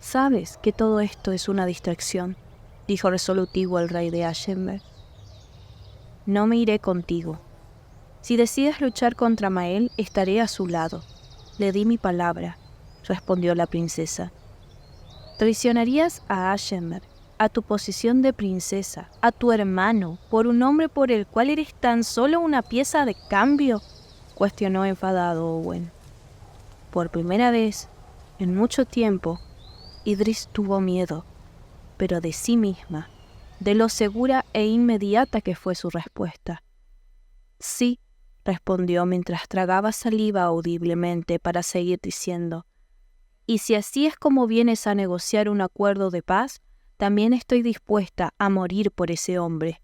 Sabes que todo esto es una distracción, dijo resolutivo el rey de Ashenberg. No me iré contigo. Si decides luchar contra Mael, estaré a su lado. Le di mi palabra, respondió la princesa. ¿Traicionarías a Ashenberg, a tu posición de princesa, a tu hermano, por un hombre por el cual eres tan solo una pieza de cambio?, cuestionó enfadado Owen. Por primera vez, en mucho tiempo, Idris tuvo miedo, pero de sí misma, de lo segura e inmediata que fue su respuesta. Sí, respondió mientras tragaba saliva audiblemente para seguir diciendo, y si así es como vienes a negociar un acuerdo de paz, también estoy dispuesta a morir por ese hombre.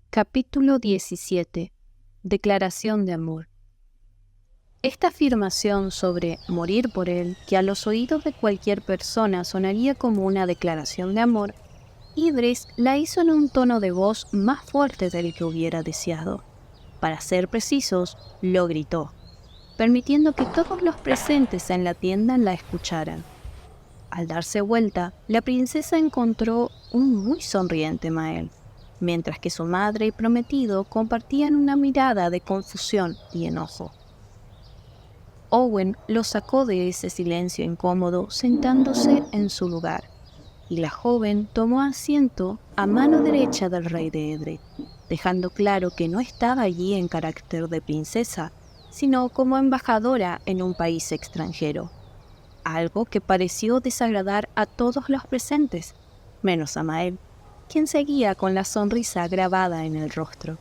Capítulo 17. Declaración de amor. Esta afirmación sobre morir por él, que a los oídos de cualquier persona sonaría como una declaración de amor, Idris la hizo en un tono de voz más fuerte del que hubiera deseado. Para ser precisos, lo gritó, permitiendo que todos los presentes en la tienda la escucharan. Al darse vuelta, la princesa encontró un muy sonriente Mael, mientras que su madre y prometido compartían una mirada de confusión y enojo. Owen lo sacó de ese silencio incómodo sentándose en su lugar, y la joven tomó asiento a mano derecha del rey de Edric, dejando claro que no estaba allí en carácter de princesa, sino como embajadora en un país extranjero, algo que pareció desagradar a todos los presentes, menos a Mael, quien seguía con la sonrisa grabada en el rostro.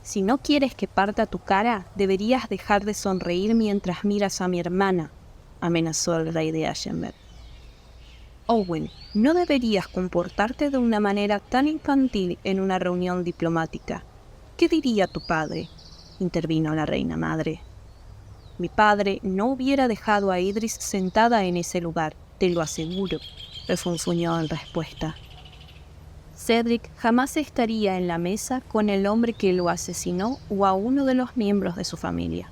Si no quieres que parta tu cara, deberías dejar de sonreír mientras miras a mi hermana, amenazó el rey de Ashenberg. Owen, no deberías comportarte de una manera tan infantil en una reunión diplomática. ¿Qué diría tu padre?, intervino la reina madre. Mi padre no hubiera dejado a Idris sentada en ese lugar, te lo aseguro, refunfuñó en respuesta. Cedric jamás estaría en la mesa con el hombre que lo asesinó o a uno de los miembros de su familia,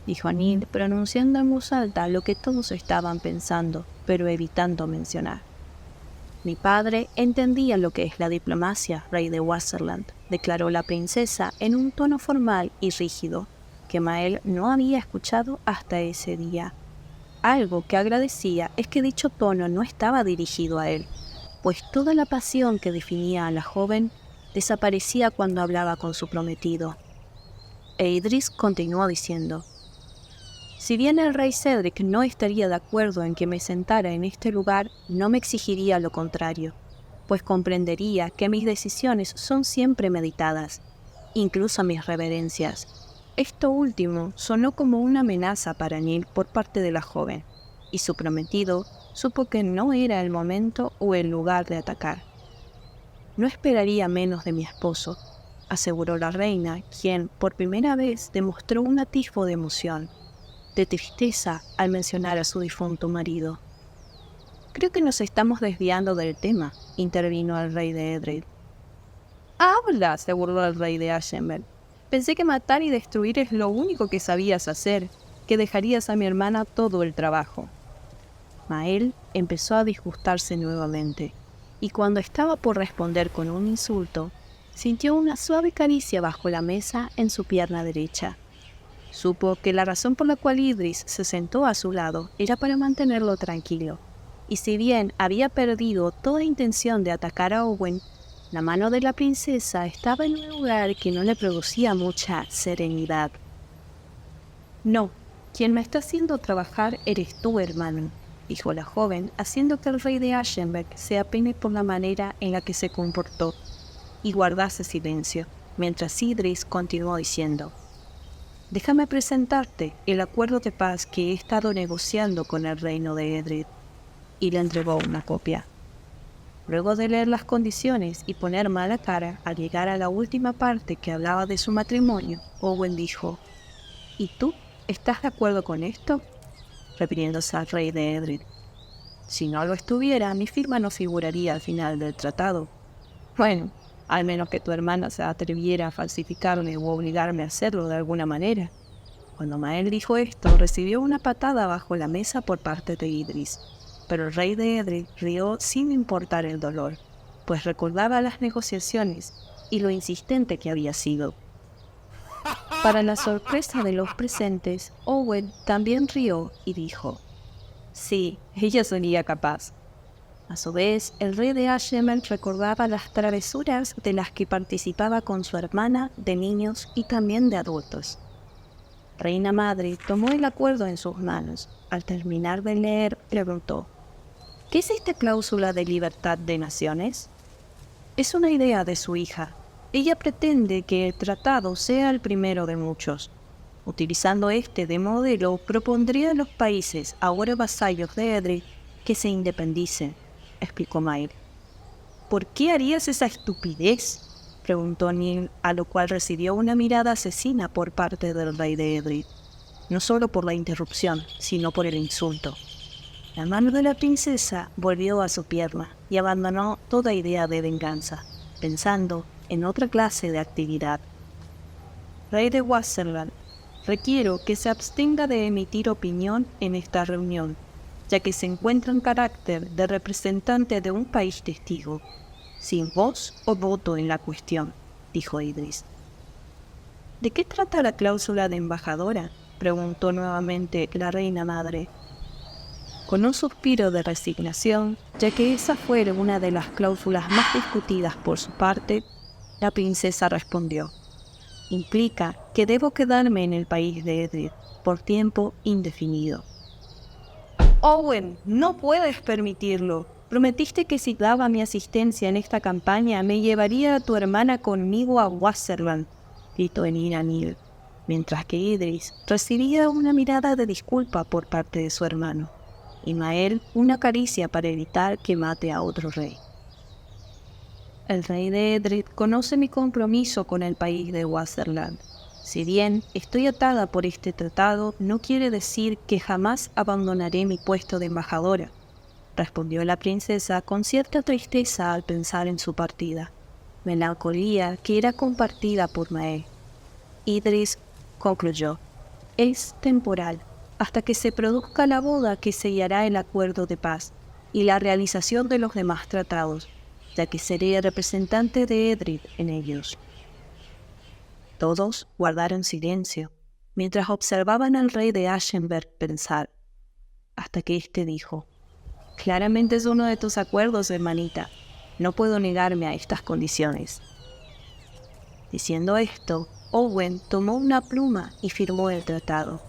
dijo Neil, pronunciando en voz alta lo que todos estaban pensando, pero evitando mencionar. Mi padre entendía lo que es la diplomacia, rey de Wasserland, declaró la princesa en un tono formal y rígido, que Mael no había escuchado hasta ese día. Algo que agradecía es que dicho tono no estaba dirigido a él, pues toda la pasión que definía a la joven desaparecía cuando hablaba con su prometido. E Idris continuó diciendo: si bien el rey Cedric no estaría de acuerdo en que me sentara en este lugar, no me exigiría lo contrario, pues comprendería que mis decisiones son siempre meditadas, incluso mis reverencias. Esto último sonó como una amenaza para Neil por parte de la joven, y su prometido supo que no era el momento o el lugar de atacar. No esperaría menos de mi esposo, aseguró la reina, quien por primera vez demostró un atisbo de emoción, de tristeza al mencionar a su difunto marido. Creo que nos estamos desviando del tema, intervino el rey de Edred. Habla, se burló el rey de Ashenberg. Pensé que matar y destruir es lo único que sabías hacer, que dejarías a mi hermana todo el trabajo. Mael empezó a disgustarse nuevamente, y cuando estaba por responder con un insulto, sintió una suave caricia bajo la mesa en su pierna derecha. Supo que la razón por la cual Idris se sentó a su lado era para mantenerlo tranquilo, y si bien había perdido toda intención de atacar a Owen, la mano de la princesa estaba en un lugar que no le producía mucha serenidad. No, quien me está haciendo trabajar eres tú, hermano, dijo la joven, haciendo que el rey de Ashenberg se apene por la manera en la que se comportó, y guardase silencio, mientras Idris continuó diciendo: déjame presentarte el acuerdo de paz que he estado negociando con el reino de Edred. Y le entregó una copia. Luego de leer las condiciones y poner mala cara al llegar a la última parte que hablaba de su matrimonio, Owen dijo: ¿y tú estás de acuerdo con esto?, refiriéndose al rey de Edred. Si no lo estuviera, mi firma no figuraría al final del tratado. Bueno, al menos que tu hermana se atreviera a falsificarme o obligarme a hacerlo de alguna manera. Cuando Mael dijo esto, recibió una patada bajo la mesa por parte de Idris, pero el rey de Edred rió sin importar el dolor, pues recordaba las negociaciones y lo insistente que había sido. Para la sorpresa de los presentes, Owen también rió y dijo: sí, ella sería capaz. A su vez, el rey de Ashenberg recordaba las travesuras de las que participaba con su hermana de niños y también de adultos. Reina Madre tomó el acuerdo en sus manos. Al terminar de leer, preguntó: ¿qué es esta cláusula de libertad de naciones? Es una idea de su hija. Ella pretende que el tratado sea el primero de muchos. Utilizando este de modelo, propondría a los países ahora vasallos de Edred que se independicen, explicó Mael. ¿Por qué harías esa estupidez?, preguntó Neil, a lo cual recibió una mirada asesina por parte del rey de Edred, no solo por la interrupción, sino por el insulto. La mano de la princesa volvió a su pierna y abandonó toda idea de venganza, pensando en otra clase de actividad. Rey de Wasserland, requiero que se abstenga de emitir opinión en esta reunión, ya que se encuentra en carácter de representante de un país testigo, sin voz o voto en la cuestión, dijo Idris. ¿De qué trata la cláusula de embajadora?, preguntó nuevamente la reina madre. Con un suspiro de resignación, ya que esa fuera una de las cláusulas más discutidas por su parte, la princesa respondió: implica que debo quedarme en el país de Edred por tiempo indefinido. Owen, no puedes permitirlo. Prometiste que si daba mi asistencia en esta campaña, me llevaría a tu hermana conmigo a Wasserland, gritó en ira Neil, mientras que Idris recibía una mirada de disculpa por parte de su hermano, y Mael una caricia para evitar que mate a otro rey. El rey de Edred conoce mi compromiso con el país de Wasserland. Si bien estoy atada por este tratado, no quiere decir que jamás abandonaré mi puesto de embajadora, respondió la princesa con cierta tristeza al pensar en su partida, melancolía que era compartida por Mael. Idris concluyó: es temporal, hasta que se produzca la boda que sellará el acuerdo de paz y la realización de los demás tratados, ya que seré el representante de Edric en ellos. Todos guardaron silencio, mientras observaban al rey de Ashenberg pensar, hasta que éste dijo: claramente es uno de tus acuerdos, hermanita. No puedo negarme a estas condiciones. Diciendo esto, Owen tomó una pluma y firmó el tratado.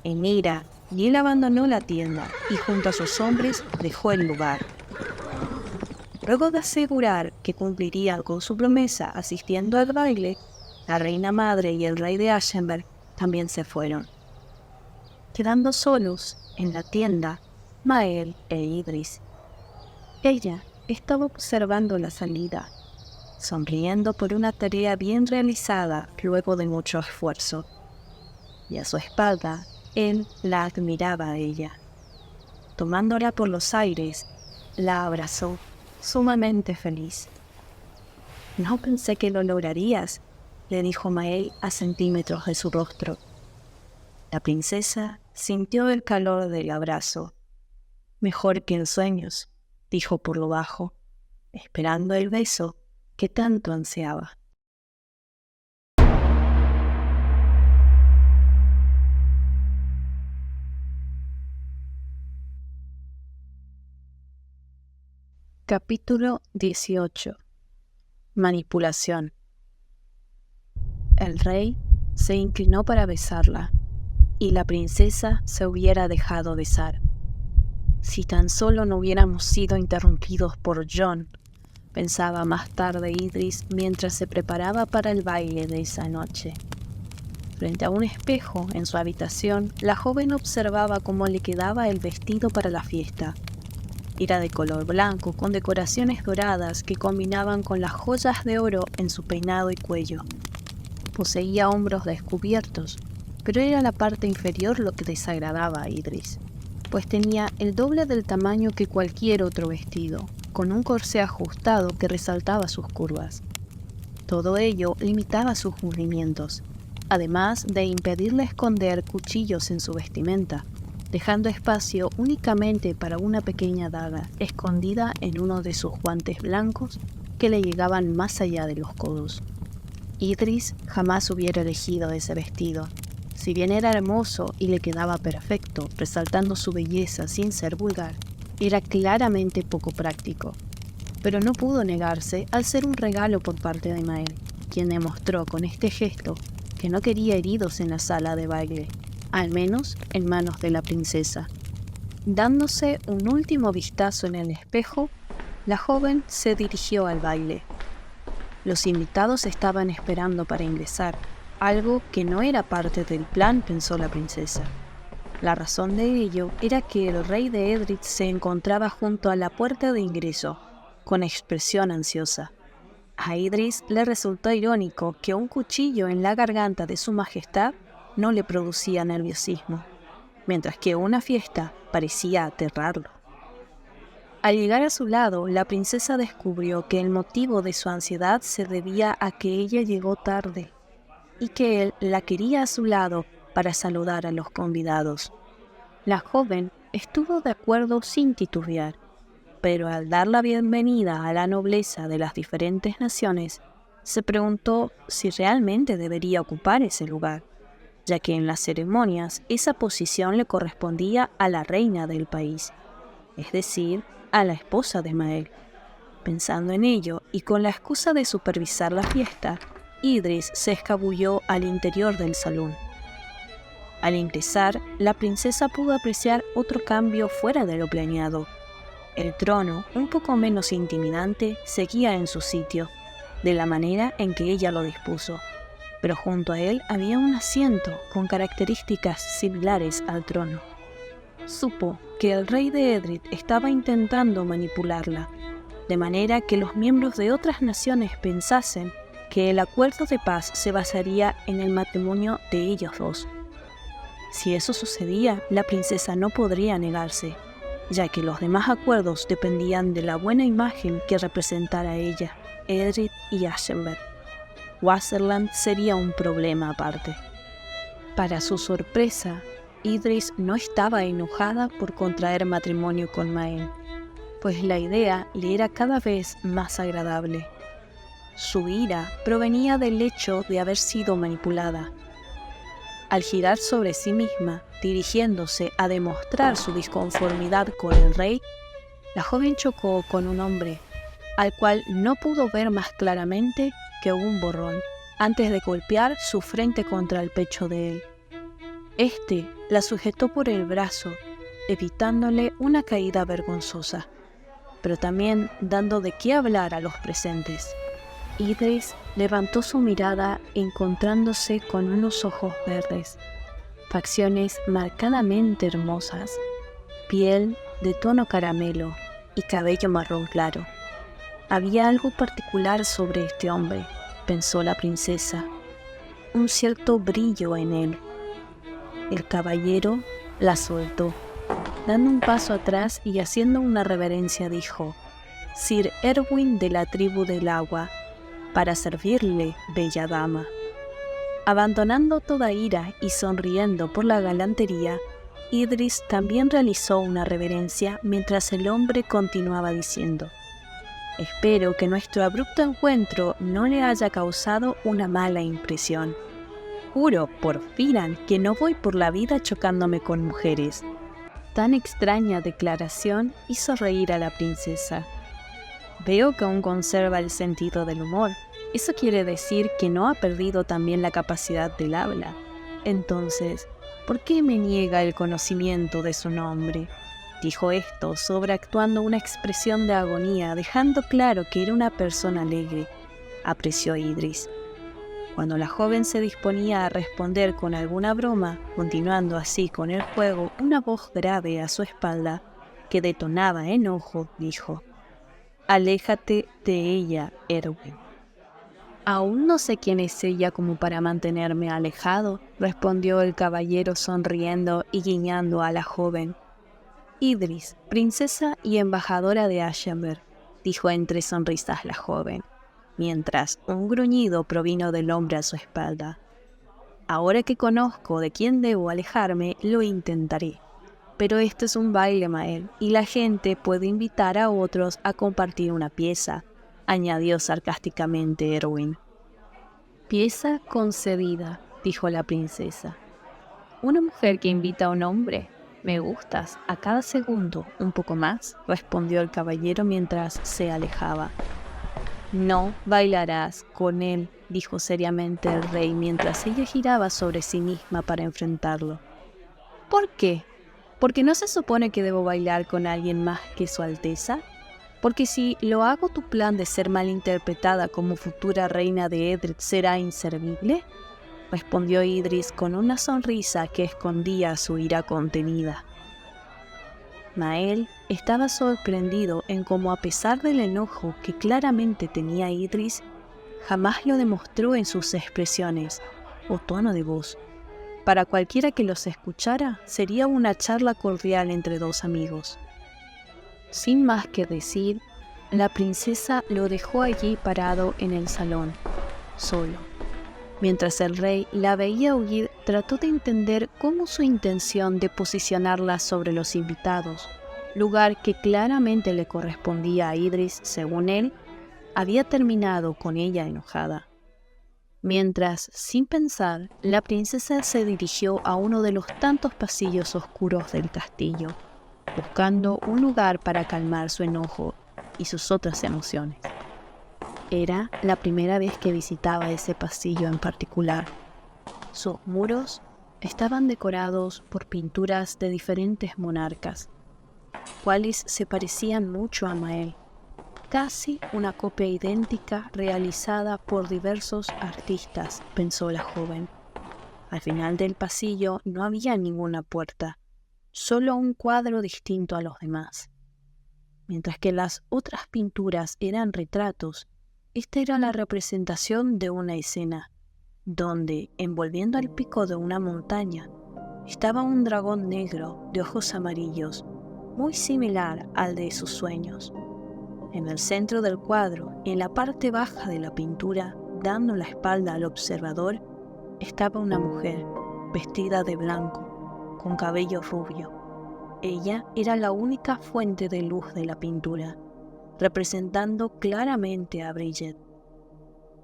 En ira, él abandonó la tienda y junto a sus hombres dejó el lugar. Luego de asegurar que cumplirían con su promesa asistiendo al baile, la reina madre y el rey de Ashenberg también se fueron, quedando solos en la tienda Mael e Idris. Ella estaba observando la salida, sonriendo por una tarea bien realizada luego de mucho esfuerzo, y a su espalda él la admiraba a ella. Tomándola por los aires, la abrazó, sumamente feliz. «No pensé que lo lograrías», le dijo Mael a centímetros de su rostro. La princesa sintió el calor del abrazo. «Mejor que en sueños», dijo por lo bajo, esperando el beso que tanto ansiaba. Capítulo 18. Manipulación. El rey se inclinó para besarla, y la princesa se hubiera dejado besar. Si tan solo no hubiéramos sido interrumpidos por Jon, pensaba más tarde Idris mientras se preparaba para el baile de esa noche. Frente a un espejo en su habitación, la joven observaba cómo le quedaba el vestido para la fiesta. Era de color blanco con decoraciones doradas que combinaban con las joyas de oro en su peinado y cuello. Poseía hombros descubiertos, pero era la parte inferior lo que desagradaba a Idris, pues tenía el doble del tamaño que cualquier otro vestido, con un corsé ajustado que resaltaba sus curvas. Todo ello limitaba sus movimientos, además de impedirle esconder cuchillos en su vestimenta, dejando espacio únicamente para una pequeña daga escondida en uno de sus guantes blancos que le llegaban más allá de los codos. Idris jamás hubiera elegido ese vestido. Si bien era hermoso y le quedaba perfecto, resaltando su belleza sin ser vulgar, era claramente poco práctico. Pero no pudo negarse al ser un regalo por parte de Mael, quien demostró con este gesto que no quería heridos en la sala de baile, al menos en manos de la princesa. Dándose un último vistazo en el espejo, la joven se dirigió al baile. Los invitados estaban esperando para ingresar, algo que no era parte del plan, pensó la princesa. La razón de ello era que el rey de Edric se encontraba junto a la puerta de ingreso, con expresión ansiosa. A Idris le resultó irónico que un cuchillo en la garganta de su majestad no le producía nerviosismo, mientras que una fiesta parecía aterrarlo. Al llegar a su lado, la princesa descubrió que el motivo de su ansiedad se debía a que ella llegó tarde y que él la quería a su lado para saludar a los convidados. La joven estuvo de acuerdo sin titubear, pero al dar la bienvenida a la nobleza de las diferentes naciones, se preguntó si realmente debería ocupar ese lugar, ya que en las ceremonias esa posición le correspondía a la reina del país, es decir, a la esposa de Mael. Pensando en ello y con la excusa de supervisar la fiesta, Idris se escabulló al interior del salón. Al ingresar, la princesa pudo apreciar otro cambio fuera de lo planeado. El trono, un poco menos intimidante, seguía en su sitio, de la manera en que ella lo dispuso, pero junto a él había un asiento con características similares al trono. Supo que el rey de Edric estaba intentando manipularla, de manera que los miembros de otras naciones pensasen que el acuerdo de paz se basaría en el matrimonio de ellos dos. Si eso sucedía, la princesa no podría negarse, ya que los demás acuerdos dependían de la buena imagen que representara ella, Edred y Ashenberg. Wasserland sería un problema aparte. Para su sorpresa, Idris no estaba enojada por contraer matrimonio con Mael, pues la idea le era cada vez más agradable. Su ira provenía del hecho de haber sido manipulada. Al girar sobre sí misma, dirigiéndose a demostrar su disconformidad con el rey, la joven chocó con un hombre, al cual no pudo ver más claramente que un borrón, antes de golpear su frente contra el pecho de él. Este la sujetó por el brazo, evitándole una caída vergonzosa, pero también dando de qué hablar a los presentes. Idris levantó su mirada encontrándose con unos ojos verdes, facciones marcadamente hermosas, piel de tono caramelo y cabello marrón claro. Había algo particular sobre este hombre, pensó la princesa, un cierto brillo en él. El caballero la soltó, dando un paso atrás y haciendo una reverencia dijo: «Sir Erwin de la tribu del agua, para servirle, bella dama». Abandonando toda ira y sonriendo por la galantería, Idris también realizó una reverencia mientras el hombre continuaba diciendo: «Espero que nuestro abrupto encuentro no le haya causado una mala impresión. Juro por Firan que no voy por la vida chocándome con mujeres». Tan extraña declaración hizo reír a la princesa. «Veo que aún conserva el sentido del humor. Eso quiere decir que no ha perdido también la capacidad del habla. Entonces, ¿por qué me niega el conocimiento de su nombre?», dijo esto, sobreactuando una expresión de agonía, dejando claro que era una persona alegre, apreció Idris. Cuando la joven se disponía a responder con alguna broma, continuando así con el juego, una voz grave a su espalda, que detonaba enojo, dijo: «Aléjate de ella, Erwin». «Aún no sé quién es ella como para mantenerme alejado», respondió el caballero sonriendo y guiñando a la joven. «Idris, princesa y embajadora de Ashenberg», dijo entre sonrisas la joven, mientras un gruñido provino del hombre a su espalda. «Ahora que conozco de quién debo alejarme, lo intentaré. Pero esto es un baile, Mael, y la gente puede invitar a otros a compartir una pieza», añadió sarcásticamente Erwin. «Pieza concedida», dijo la princesa. «Una mujer que invita a un hombre. Me gustas a cada segundo un poco más», respondió el caballero mientras se alejaba. «No bailarás con él», dijo seriamente el rey mientras ella giraba sobre sí misma para enfrentarlo. «¿Por qué? ¿Porque no se supone que debo bailar con alguien más que su alteza? Porque si lo hago, tu plan de ser malinterpretada como futura reina de Edred será inservible», respondió Idris con una sonrisa que escondía su ira contenida. Mael estaba sorprendido en cómo, a pesar del enojo que claramente tenía Idris, jamás lo demostró en sus expresiones o tono de voz. Para cualquiera que los escuchara, sería una charla cordial entre dos amigos. Sin más que decir, la princesa lo dejó allí parado en el salón, solo. Mientras el rey la veía huir, trató de entender cómo su intención de posicionarla sobre los invitados, lugar que claramente le correspondía a Idris según él, había terminado con ella enojada. Mientras, sin pensar, la princesa se dirigió a uno de los tantos pasillos oscuros del castillo, buscando un lugar para calmar su enojo y sus otras emociones. Era la primera vez que visitaba ese pasillo en particular. Sus muros estaban decorados por pinturas de diferentes monarcas, cuales se parecían mucho a Mael. Casi una copia idéntica realizada por diversos artistas, pensó la joven. Al final del pasillo no había ninguna puerta, solo un cuadro distinto a los demás. Mientras que las otras pinturas eran retratos, Esta era la representación de una escena, donde, envolviendo el pico de una montaña, estaba un dragón negro de ojos amarillos, muy similar al de sus sueños. En el centro del cuadro, en la parte baja de la pintura, dando la espalda al observador, estaba una mujer, vestida de blanco, con cabello rubio. Ella era la única fuente de luz de la pintura, representando claramente a Bridget.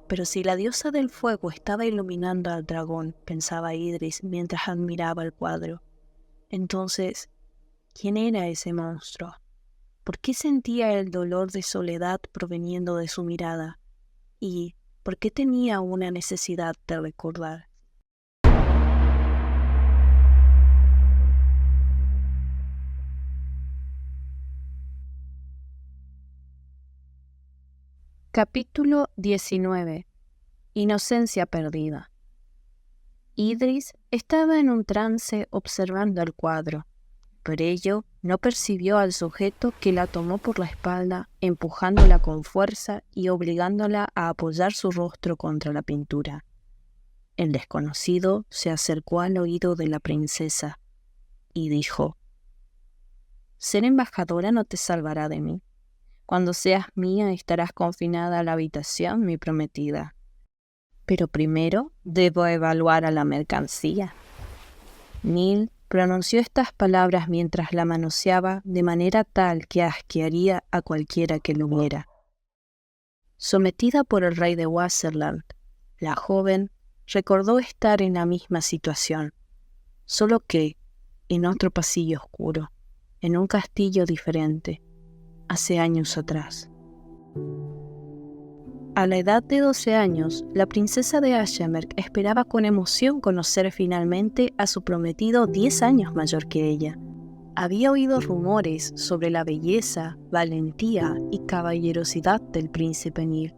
Pero si la diosa del fuego estaba iluminando al dragón, pensaba Idris mientras admiraba el cuadro, entonces, ¿quién era ese monstruo? ¿Por qué sentía el dolor de soledad proveniendo de su mirada? ¿Y por qué tenía una necesidad de recordar? Capítulo 19. Inocencia perdida. Idris estaba en un trance observando el cuadro. Por ello, no percibió al sujeto que la tomó por la espalda, empujándola con fuerza y obligándola a apoyar su rostro contra la pintura. El desconocido se acercó al oído de la princesa y dijo: «Ser embajadora no te salvará de mí. Cuando seas mía estarás confinada a la habitación, mi prometida. Pero primero debo evaluar a la mercancía». Neil pronunció estas palabras mientras la manoseaba de manera tal que asquearía a cualquiera que lo viera. Sometida por el rey de Wasserland, la joven recordó estar en la misma situación, solo que en otro pasillo oscuro, en un castillo diferente, hace años atrás. A la edad de 12 años, la princesa de Aschenberg esperaba con emoción conocer finalmente a su prometido 10 años mayor que ella. Había oído rumores sobre la belleza, valentía y caballerosidad del príncipe Neil,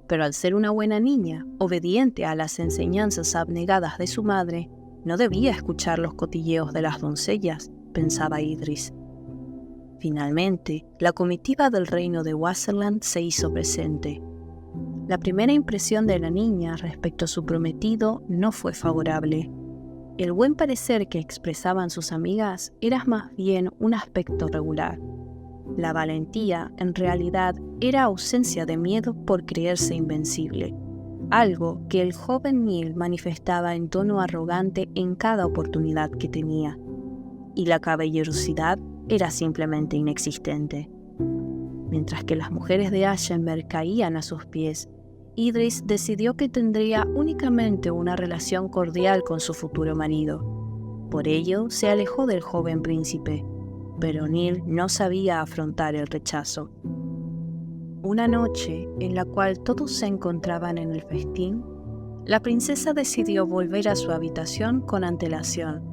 pero al ser una buena niña, obediente a las enseñanzas abnegadas de su madre, no debía escuchar los cotilleos de las doncellas, pensaba Idris. Finalmente, la comitiva del reino de Wasserland se hizo presente. La primera impresión de la niña respecto a su prometido no fue favorable. El buen parecer que expresaban sus amigas era más bien un aspecto regular. La valentía, en realidad, era ausencia de miedo por creerse invencible, algo que el joven Neil manifestaba en tono arrogante en cada oportunidad que tenía. Y la caballerosidad era simplemente inexistente. Mientras que las mujeres de Aschenberg caían a sus pies, Idris decidió que tendría únicamente una relación cordial con su futuro marido. Por ello, se alejó del joven príncipe, pero Neil no sabía afrontar el rechazo. Una noche, en la cual todos se encontraban en el festín, la princesa decidió volver a su habitación con antelación,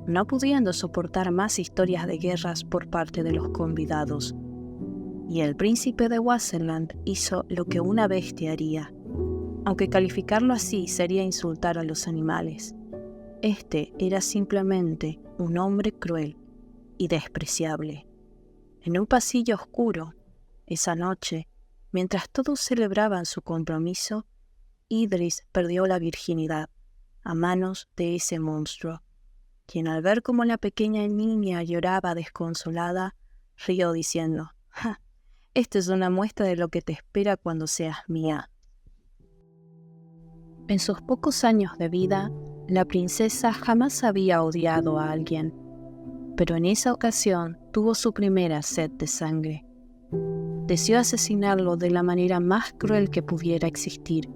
no pudiendo soportar más historias de guerras por parte de los convidados. Y el príncipe de Wasserland hizo lo que una bestia haría, aunque calificarlo así sería insultar a los animales. Este era simplemente un hombre cruel y despreciable. En un pasillo oscuro, esa noche, mientras todos celebraban su compromiso, Idris perdió la virginidad a manos de ese monstruo, quien al ver cómo la pequeña niña lloraba desconsolada, rió diciendo: «Ja, esta es una muestra de lo que te espera cuando seas mía». En sus pocos años de vida, la princesa jamás había odiado a alguien, pero en esa ocasión tuvo su primera sed de sangre. Deseó asesinarlo de la manera más cruel que pudiera existir,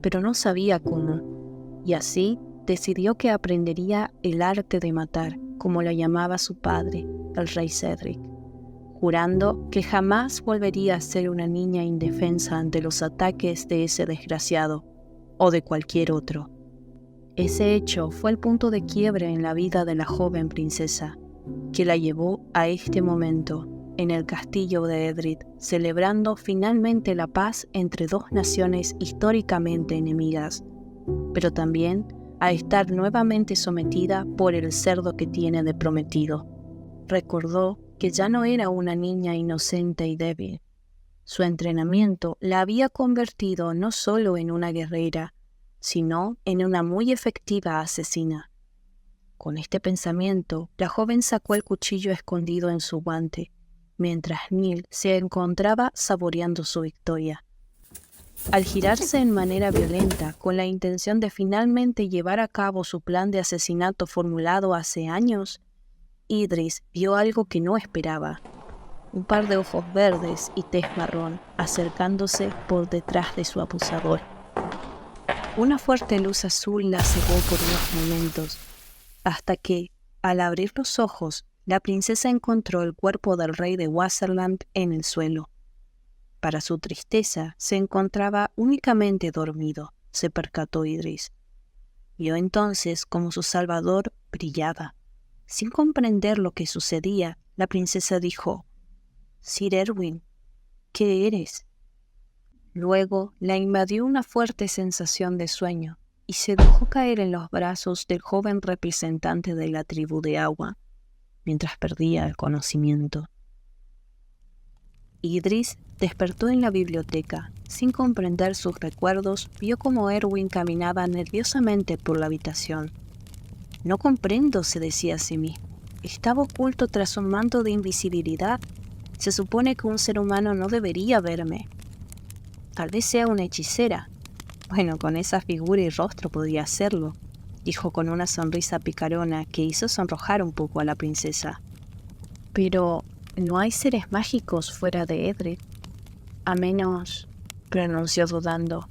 pero no sabía cómo, y así decidió que aprendería el arte de matar, como lo llamaba su padre, el rey Cedric, jurando que jamás volvería a ser una niña indefensa ante los ataques de ese desgraciado o de cualquier otro. Ese hecho fue el punto de quiebre en la vida de la joven princesa, que la llevó a este momento en el castillo de Edith, celebrando finalmente la paz entre dos naciones históricamente enemigas, pero también a estar nuevamente sometida por el cerdo que tiene de prometido. Recordó que ya no era una niña inocente y débil. Su entrenamiento la había convertido no solo en una guerrera, sino en una muy efectiva asesina. Con este pensamiento, la joven sacó el cuchillo escondido en su guante, mientras Neil se encontraba saboreando su victoria. Al girarse en manera violenta, con la intención de finalmente llevar a cabo su plan de asesinato formulado hace años, Idris vio algo que no esperaba: un par de ojos verdes y tez marrón acercándose por detrás de su abusador. Una fuerte luz azul la cegó por unos momentos, hasta que, al abrir los ojos, la princesa encontró el cuerpo del rey de Wasserland en el suelo. Para su tristeza, se encontraba únicamente dormido, se percató Idris. Vio entonces cómo su salvador brillaba. Sin comprender lo que sucedía, la princesa dijo: «Sir Erwin, ¿qué eres?». Luego la invadió una fuerte sensación de sueño y se dejó caer en los brazos del joven representante de la tribu de agua, mientras perdía el conocimiento. Idris despertó en la biblioteca. Sin comprender sus recuerdos, vio cómo Erwin caminaba nerviosamente por la habitación. «No comprendo», se decía a sí mismo. «Estaba oculto tras un manto de invisibilidad. Se supone que un ser humano no debería verme. Tal vez sea una hechicera. Bueno, con esa figura y rostro podría hacerlo», dijo con una sonrisa picarona que hizo sonrojar un poco a la princesa. «Pero no hay seres mágicos fuera de Edred. A menos», pronunció dudando,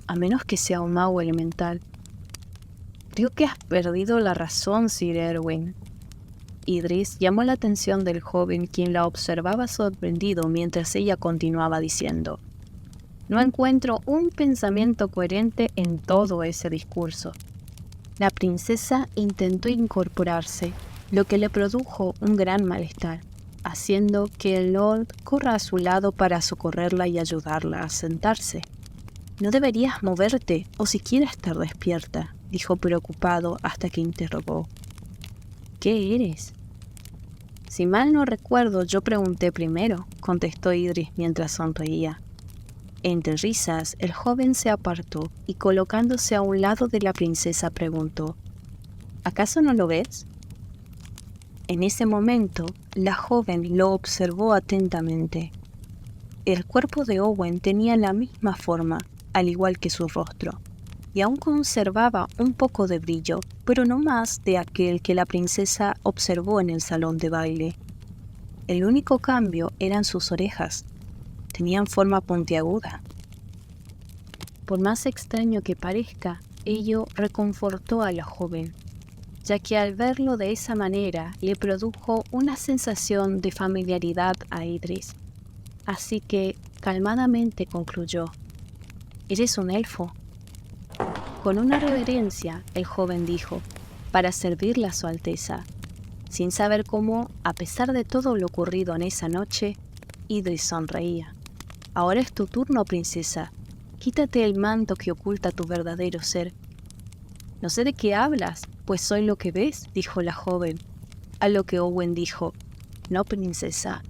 «a menos que sea un mago elemental». «Creo que has perdido la razón, Sir Erwin». Idris llamó la atención del joven, quien la observaba sorprendido mientras ella continuaba diciendo: «No encuentro un pensamiento coherente en todo ese discurso». La princesa intentó incorporarse, lo que le produjo un gran malestar, haciendo que el Lord corra a su lado para socorrerla y ayudarla a sentarse. «No deberías moverte o siquiera estar despierta», dijo preocupado hasta que interrogó: «¿Qué eres?». «Si mal no recuerdo, yo pregunté primero», contestó Idris mientras sonreía. Entre risas, el joven se apartó y colocándose a un lado de la princesa preguntó: «¿Acaso no lo ves?». En ese momento, la joven lo observó atentamente. El cuerpo de Owen tenía la misma forma, al igual que su rostro, y aún conservaba un poco de brillo, pero no más de aquel que la princesa observó en el salón de baile. El único cambio eran sus orejas. Tenían forma puntiaguda. Por más extraño que parezca, ello reconfortó a la joven, ya que al verlo de esa manera le produjo una sensación de familiaridad a Idris. Así que calmadamente concluyó: «¿Eres un elfo?». Con una reverencia, el joven dijo: «Para servirle a su Alteza». Sin saber cómo, a pesar de todo lo ocurrido en esa noche, Idris sonreía. «Ahora es tu turno, princesa. Quítate el manto que oculta tu verdadero ser». «No sé de qué hablas, pues soy lo que ves», dijo la joven, a lo que Owen dijo: «No, princesa,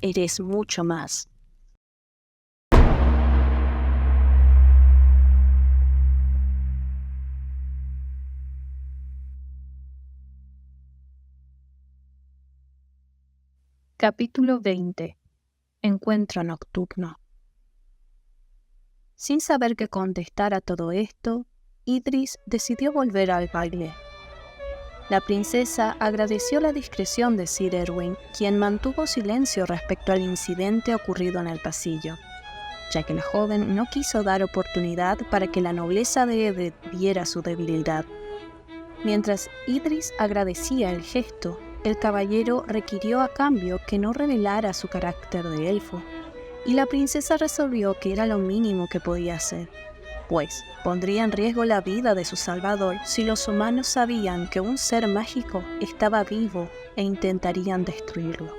eres mucho más». Capítulo 20. Encuentro nocturno. Sin saber qué contestar a todo esto, Idris decidió volver al baile. La princesa agradeció la discreción de Sir Erwin, quien mantuvo silencio respecto al incidente ocurrido en el pasillo, ya que la joven no quiso dar oportunidad para que la nobleza de Edred viera su debilidad. Mientras Idris agradecía el gesto, el caballero requirió a cambio que no revelara su carácter de elfo, y la princesa resolvió que era lo mínimo que podía hacer, pues pondría en riesgo la vida de su salvador si los humanos sabían que un ser mágico estaba vivo e intentarían destruirlo.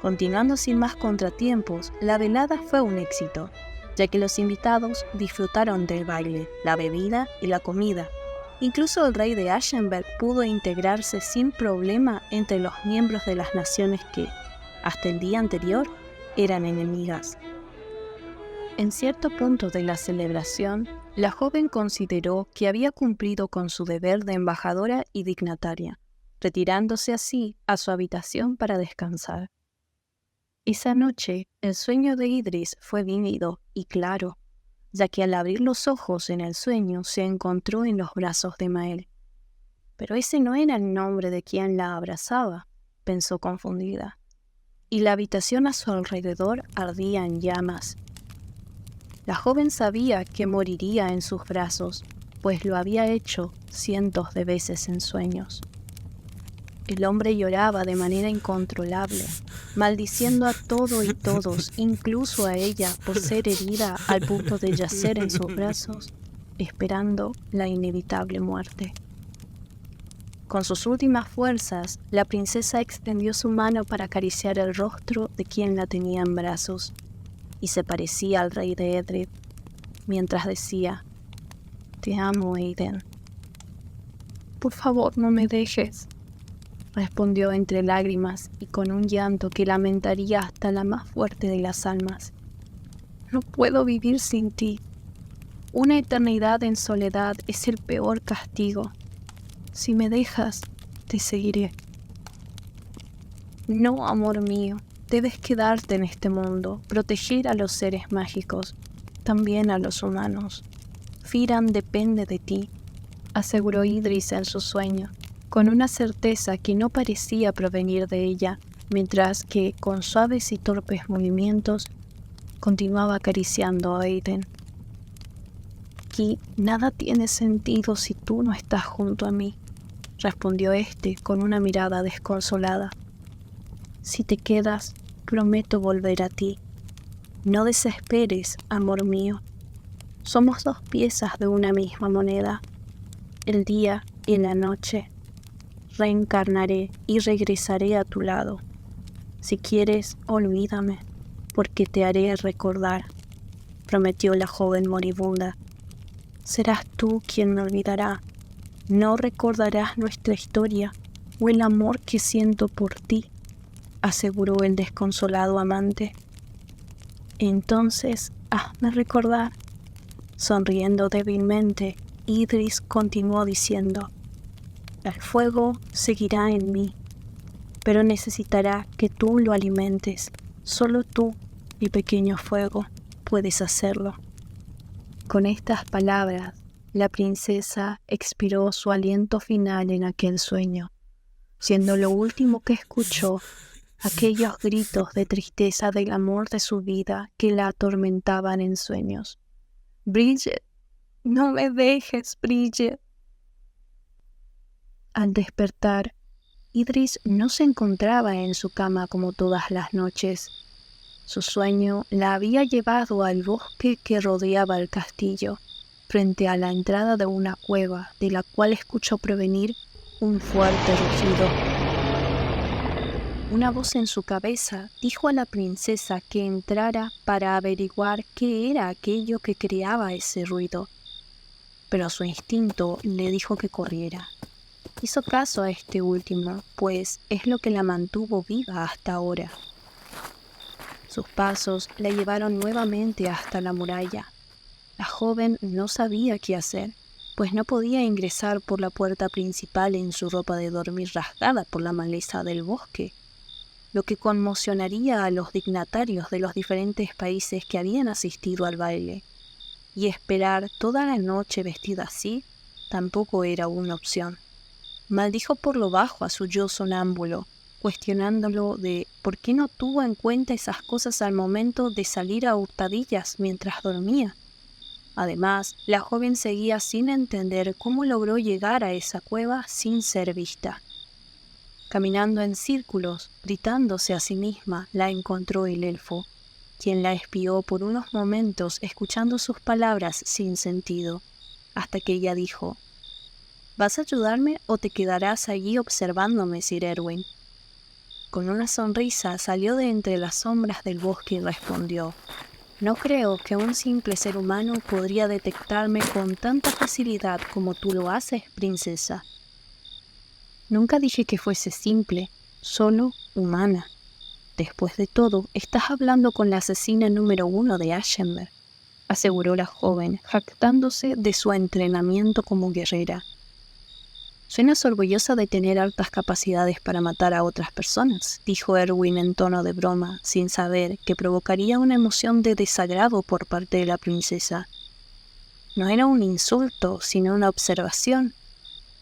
Continuando sin más contratiempos, la velada fue un éxito, ya que los invitados disfrutaron del baile, la bebida y la comida. Incluso el rey de Ashenberg pudo integrarse sin problema entre los miembros de las naciones que, hasta el día anterior, eran enemigas. En cierto punto de la celebración, la joven consideró que había cumplido con su deber de embajadora y dignataria, retirándose así a su habitación para descansar. Esa noche, el sueño de Idris fue vívido y claro, ya que al abrir los ojos en el sueño se encontró en los brazos de Mael. Pero ese no era el nombre de quien la abrazaba, pensó confundida, y la habitación a su alrededor ardía en llamas. La joven sabía que moriría en sus brazos, pues lo había hecho cientos de veces en sueños. El hombre lloraba de manera incontrolable, maldiciendo a todo y todos, incluso a ella, por ser herida al punto de yacer en sus brazos, esperando la inevitable muerte. Con sus últimas fuerzas, la princesa extendió su mano para acariciar el rostro de quien la tenía en brazos, y se parecía al rey de Edred, mientras decía: «Te amo, Aiden». «Por favor, no me dejes», respondió entre lágrimas y con un llanto que lamentaría hasta la más fuerte de las almas. «No puedo vivir sin ti. Una eternidad en soledad es el peor castigo. Si me dejas, te seguiré». «No, amor mío, debes quedarte en este mundo, proteger a los seres mágicos, también a los humanos. Firan depende de ti», aseguró Idris en su sueño, con una certeza que no parecía provenir de ella, mientras que, con suaves y torpes movimientos, continuaba acariciando a Aiden. «Aquí nada tiene sentido si tú no estás junto a mí», respondió éste con una mirada desconsolada. «Si te quedas, prometo volver a ti. No desesperes, amor mío. Somos dos piezas de una misma moneda. El día y la noche. Reencarnaré y regresaré a tu lado. Si quieres, olvídame, porque te haré recordar», prometió la joven moribunda. «Serás tú quien me olvidará. No recordarás nuestra historia o el amor que siento por ti», aseguró el desconsolado amante. «Entonces, hazme recordar». Sonriendo débilmente, Idris continuó diciendo: «El fuego seguirá en mí, pero necesitará que tú lo alimentes. Solo tú, mi pequeño fuego, puedes hacerlo». Con estas palabras, la princesa expiró su aliento final en aquel sueño, siendo lo último que escuchó aquellos gritos de tristeza del amor de su vida que la atormentaban en sueños. «Bridget, no me dejes, Bridget». Al despertar, Idris no se encontraba en su cama como todas las noches. Su sueño la había llevado al bosque que rodeaba el castillo, frente a la entrada de una cueva de la cual escuchó provenir un fuerte rugido. Una voz en su cabeza dijo a la princesa que entrara para averiguar qué era aquello que creaba ese ruido, pero su instinto le dijo que corriera. Hizo caso a este último, pues es lo que la mantuvo viva hasta ahora. Sus pasos la llevaron nuevamente hasta la muralla. La joven no sabía qué hacer, pues no podía ingresar por la puerta principal en su ropa de dormir rasgada por la maleza del bosque, lo que conmocionaría a los dignatarios de los diferentes países que habían asistido al baile. Y esperar toda la noche vestida así tampoco era una opción. Maldijo por lo bajo a su yo sonámbulo, cuestionándolo de por qué no tuvo en cuenta esas cosas al momento de salir a hurtadillas mientras dormía. Además, la joven seguía sin entender cómo logró llegar a esa cueva sin ser vista. Caminando en círculos, gritándose a sí misma, la encontró el elfo, quien la espió por unos momentos escuchando sus palabras sin sentido, hasta que ella dijo: «¿Vas a ayudarme o te quedarás allí observándome, Sir Erwin?». Con una sonrisa salió de entre las sombras del bosque y respondió: «No creo que un simple ser humano podría detectarme con tanta facilidad como tú lo haces, princesa». «Nunca dije que fuese simple, solo humana». Después de todo, estás hablando con la asesina número 1 de Ashenberg, aseguró la joven, jactándose de su entrenamiento como guerrera. Suenas orgullosa de tener altas capacidades para matar a otras personas, dijo Erwin en tono de broma, sin saber que provocaría una emoción de desagrado por parte de la princesa. No era un insulto, sino una observación.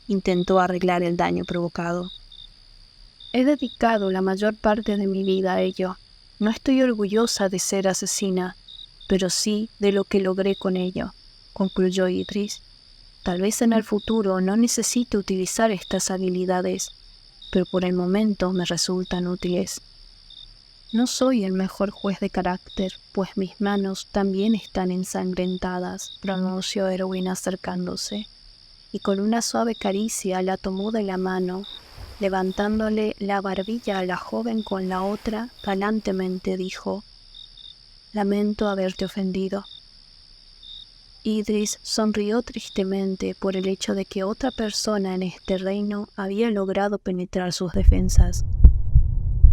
Intentó arreglar el daño provocado. He dedicado la mayor parte de mi vida a ello. No estoy orgullosa de ser asesina, pero sí de lo que logré con ello, concluyó Idris. Tal vez en el futuro no necesite utilizar estas habilidades, pero por el momento me resultan útiles. No soy el mejor juez de carácter, pues mis manos también están ensangrentadas, pronunció Erwin acercándose, y con una suave caricia la tomó de la mano, levantándole la barbilla a la joven con la otra, galantemente dijo: «Lamento haberte ofendido». Idris sonrió tristemente por el hecho de que otra persona en este reino había logrado penetrar sus defensas.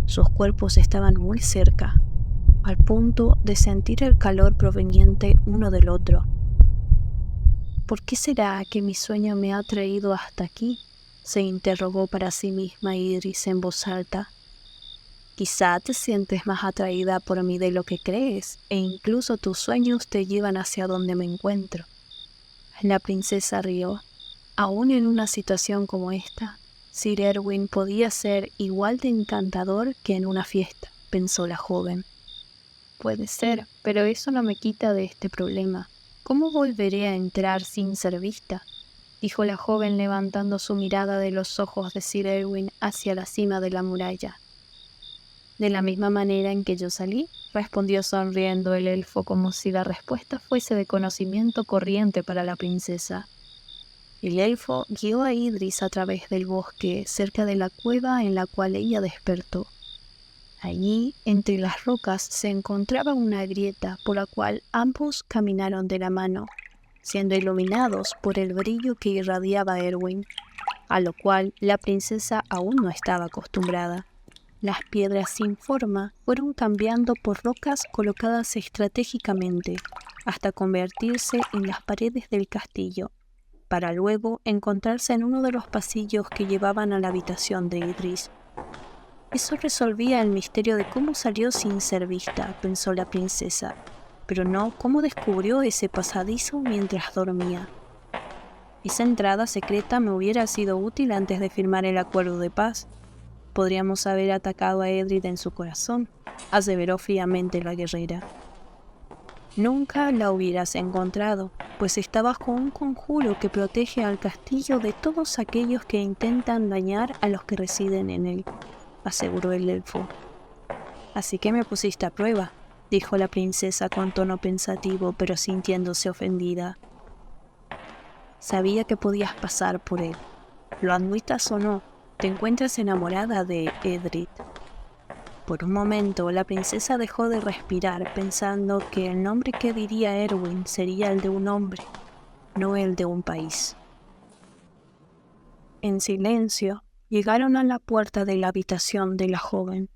Sus cuerpos estaban muy cerca, al punto de sentir el calor proveniente uno del otro. ¿Por qué será que mi sueño me ha traído hasta aquí?, se interrogó para sí misma Idris en voz alta. Quizá te sientes más atraída por mí de lo que crees, e incluso tus sueños te llevan hacia donde me encuentro. La princesa rió. Aún en una situación como esta, Sir Erwin podía ser igual de encantador que en una fiesta, pensó la joven. Puede ser, pero eso no me quita de este problema. ¿Cómo volveré a entrar sin ser vista?, dijo la joven levantando su mirada de los ojos de Sir Erwin hacia la cima de la muralla. De la misma manera en que yo salí, respondió sonriendo el elfo, como si la respuesta fuese de conocimiento corriente para la princesa. El elfo guió a Idris a través del bosque, cerca de la cueva en la cual ella despertó. Allí, entre las rocas, se encontraba una grieta por la cual ambos caminaron de la mano, siendo iluminados por el brillo que irradiaba Erwin, a lo cual la princesa aún no estaba acostumbrada. Las piedras sin forma fueron cambiando por rocas colocadas estratégicamente, hasta convertirse en las paredes del castillo, para luego encontrarse en uno de los pasillos que llevaban a la habitación de Idris. Eso resolvía el misterio de cómo salió sin ser vista, pensó la princesa, pero no cómo descubrió ese pasadizo mientras dormía. Esa entrada secreta me hubiera sido útil antes de firmar el acuerdo de paz. Podríamos haber atacado a Edric en su corazón, aseveró fríamente la guerrera. Nunca la hubieras encontrado, pues está bajo un conjuro que protege al castillo de todos aquellos que intentan dañar a los que residen en él, aseguró el elfo. Así que me pusiste a prueba, dijo la princesa con tono pensativo, pero sintiéndose ofendida. Sabía que podías pasar por él. Lo admitas o no, te encuentras enamorada de Edric. Por un momento, la princesa dejó de respirar, pensando que el nombre que diría Erwin sería el de un hombre, no el de un país. En silencio, llegaron a la puerta de la habitación de la joven.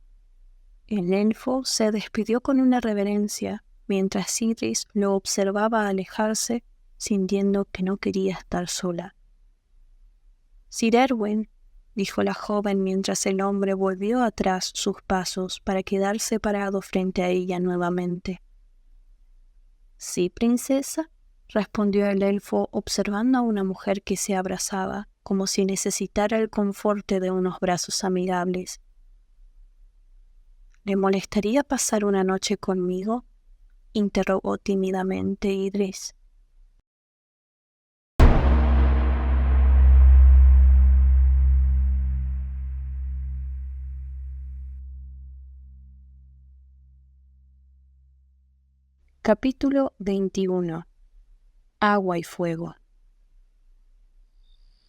El elfo se despidió con una reverencia, mientras Idris lo observaba alejarse, sintiendo que no quería estar sola. Sir Erwin, dijo la joven mientras el hombre volvió atrás sus pasos para quedarse parado frente a ella nuevamente. «Sí, princesa», respondió el elfo observando a una mujer que se abrazaba, como si necesitara el conforte de unos brazos amigables. «¿Le molestaría pasar una noche conmigo?», interrogó tímidamente Idris. Capítulo 21. Agua y fuego.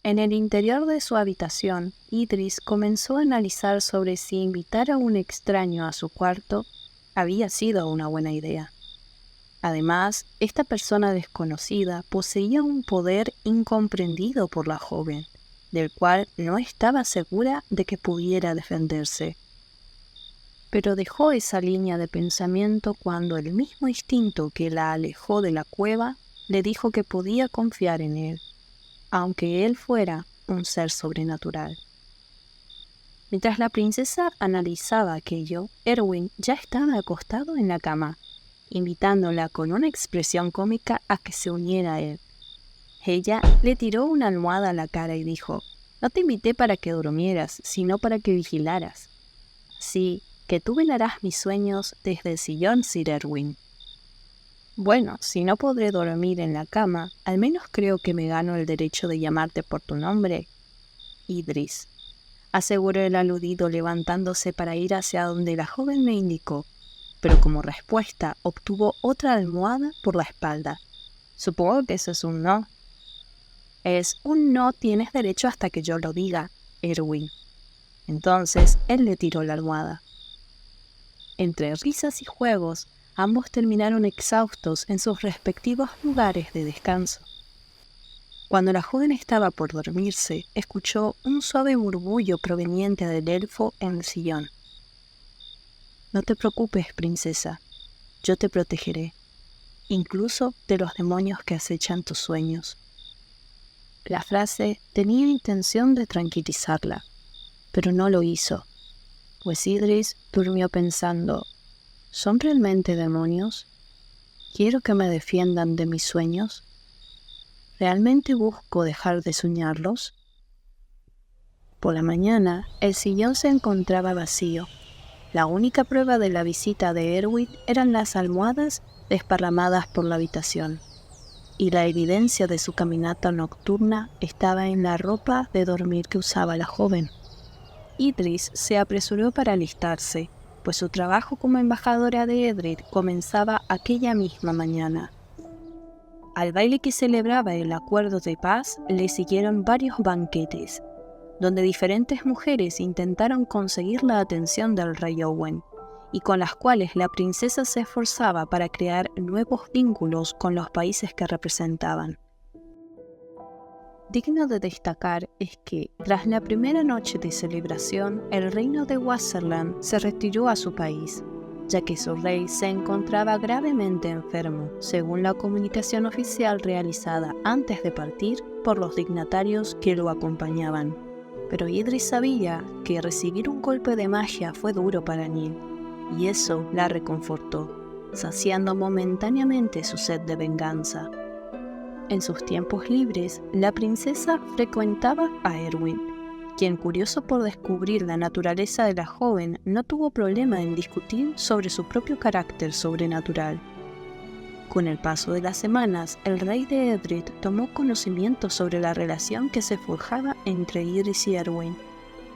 En el interior de su habitación, Idris comenzó a analizar sobre si invitar a un extraño a su cuarto había sido una buena idea. Además, esta persona desconocida poseía un poder incomprendido por la joven, del cual no estaba segura de que pudiera defenderse. pero dejó esa línea de pensamiento cuando el mismo instinto que la alejó de la cueva le dijo que podía confiar en él, aunque él fuera un ser sobrenatural. Mientras la princesa analizaba aquello, Erwin ya estaba acostado en la cama, invitándola con una expresión cómica a que se uniera a él. Ella le tiró una almohada a la cara y dijo: «No te invité para que durmieras, sino para que vigilaras. Así que tú velarás mis sueños desde el sillón, Sir Erwin». «Bueno, si no podré dormir en la cama, al menos creo que me gano el derecho de llamarte por tu nombre, Idris», aseguró el aludido levantándose para ir hacia donde la joven le indicó, pero como respuesta obtuvo otra almohada por la espalda. «Supongo que eso es un no». «Es un no tienes derecho hasta que yo lo diga, Erwin». Entonces él le tiró la almohada. Entre risas y juegos, ambos terminaron exhaustos en sus respectivos lugares de descanso. Cuando la joven estaba por dormirse, escuchó un suave murmullo proveniente del elfo en el sillón. «No te preocupes, princesa, yo te protegeré, incluso de los demonios que acechan tus sueños». La frase tenía intención de tranquilizarla, pero no lo hizo, pues Idris durmió pensando: ¿son realmente demonios? ¿Quiero que me defiendan de mis sueños? ¿Realmente busco dejar de soñarlos? Por la mañana, el sillón se encontraba vacío. La única prueba de la visita de Erwin eran las almohadas desparramadas por la habitación, y la evidencia de su caminata nocturna estaba en la ropa de dormir que usaba la joven. Idris se apresuró para alistarse, pues su trabajo como embajadora de Edred comenzaba aquella misma mañana. Al baile que celebraba el acuerdo de paz le siguieron varios banquetes, donde diferentes mujeres intentaron conseguir la atención del rey Owen, y con las cuales la princesa se esforzaba para crear nuevos vínculos con los países que representaban. Digno de destacar es que, tras la primera noche de celebración, el reino de Wasserland se retiró a su país, ya que su rey se encontraba gravemente enfermo, según la comunicación oficial realizada antes de partir por los dignatarios que lo acompañaban. Pero Idris sabía que recibir un golpe de magia fue duro para Neil, y eso la reconfortó, saciando momentáneamente su sed de venganza. En sus tiempos libres, la princesa frecuentaba a Erwin, quien, curioso por descubrir la naturaleza de la joven, no tuvo problema en discutir sobre su propio carácter sobrenatural. Con el paso de las semanas, el rey de Edred tomó conocimiento sobre la relación que se forjaba entre Idris y Erwin,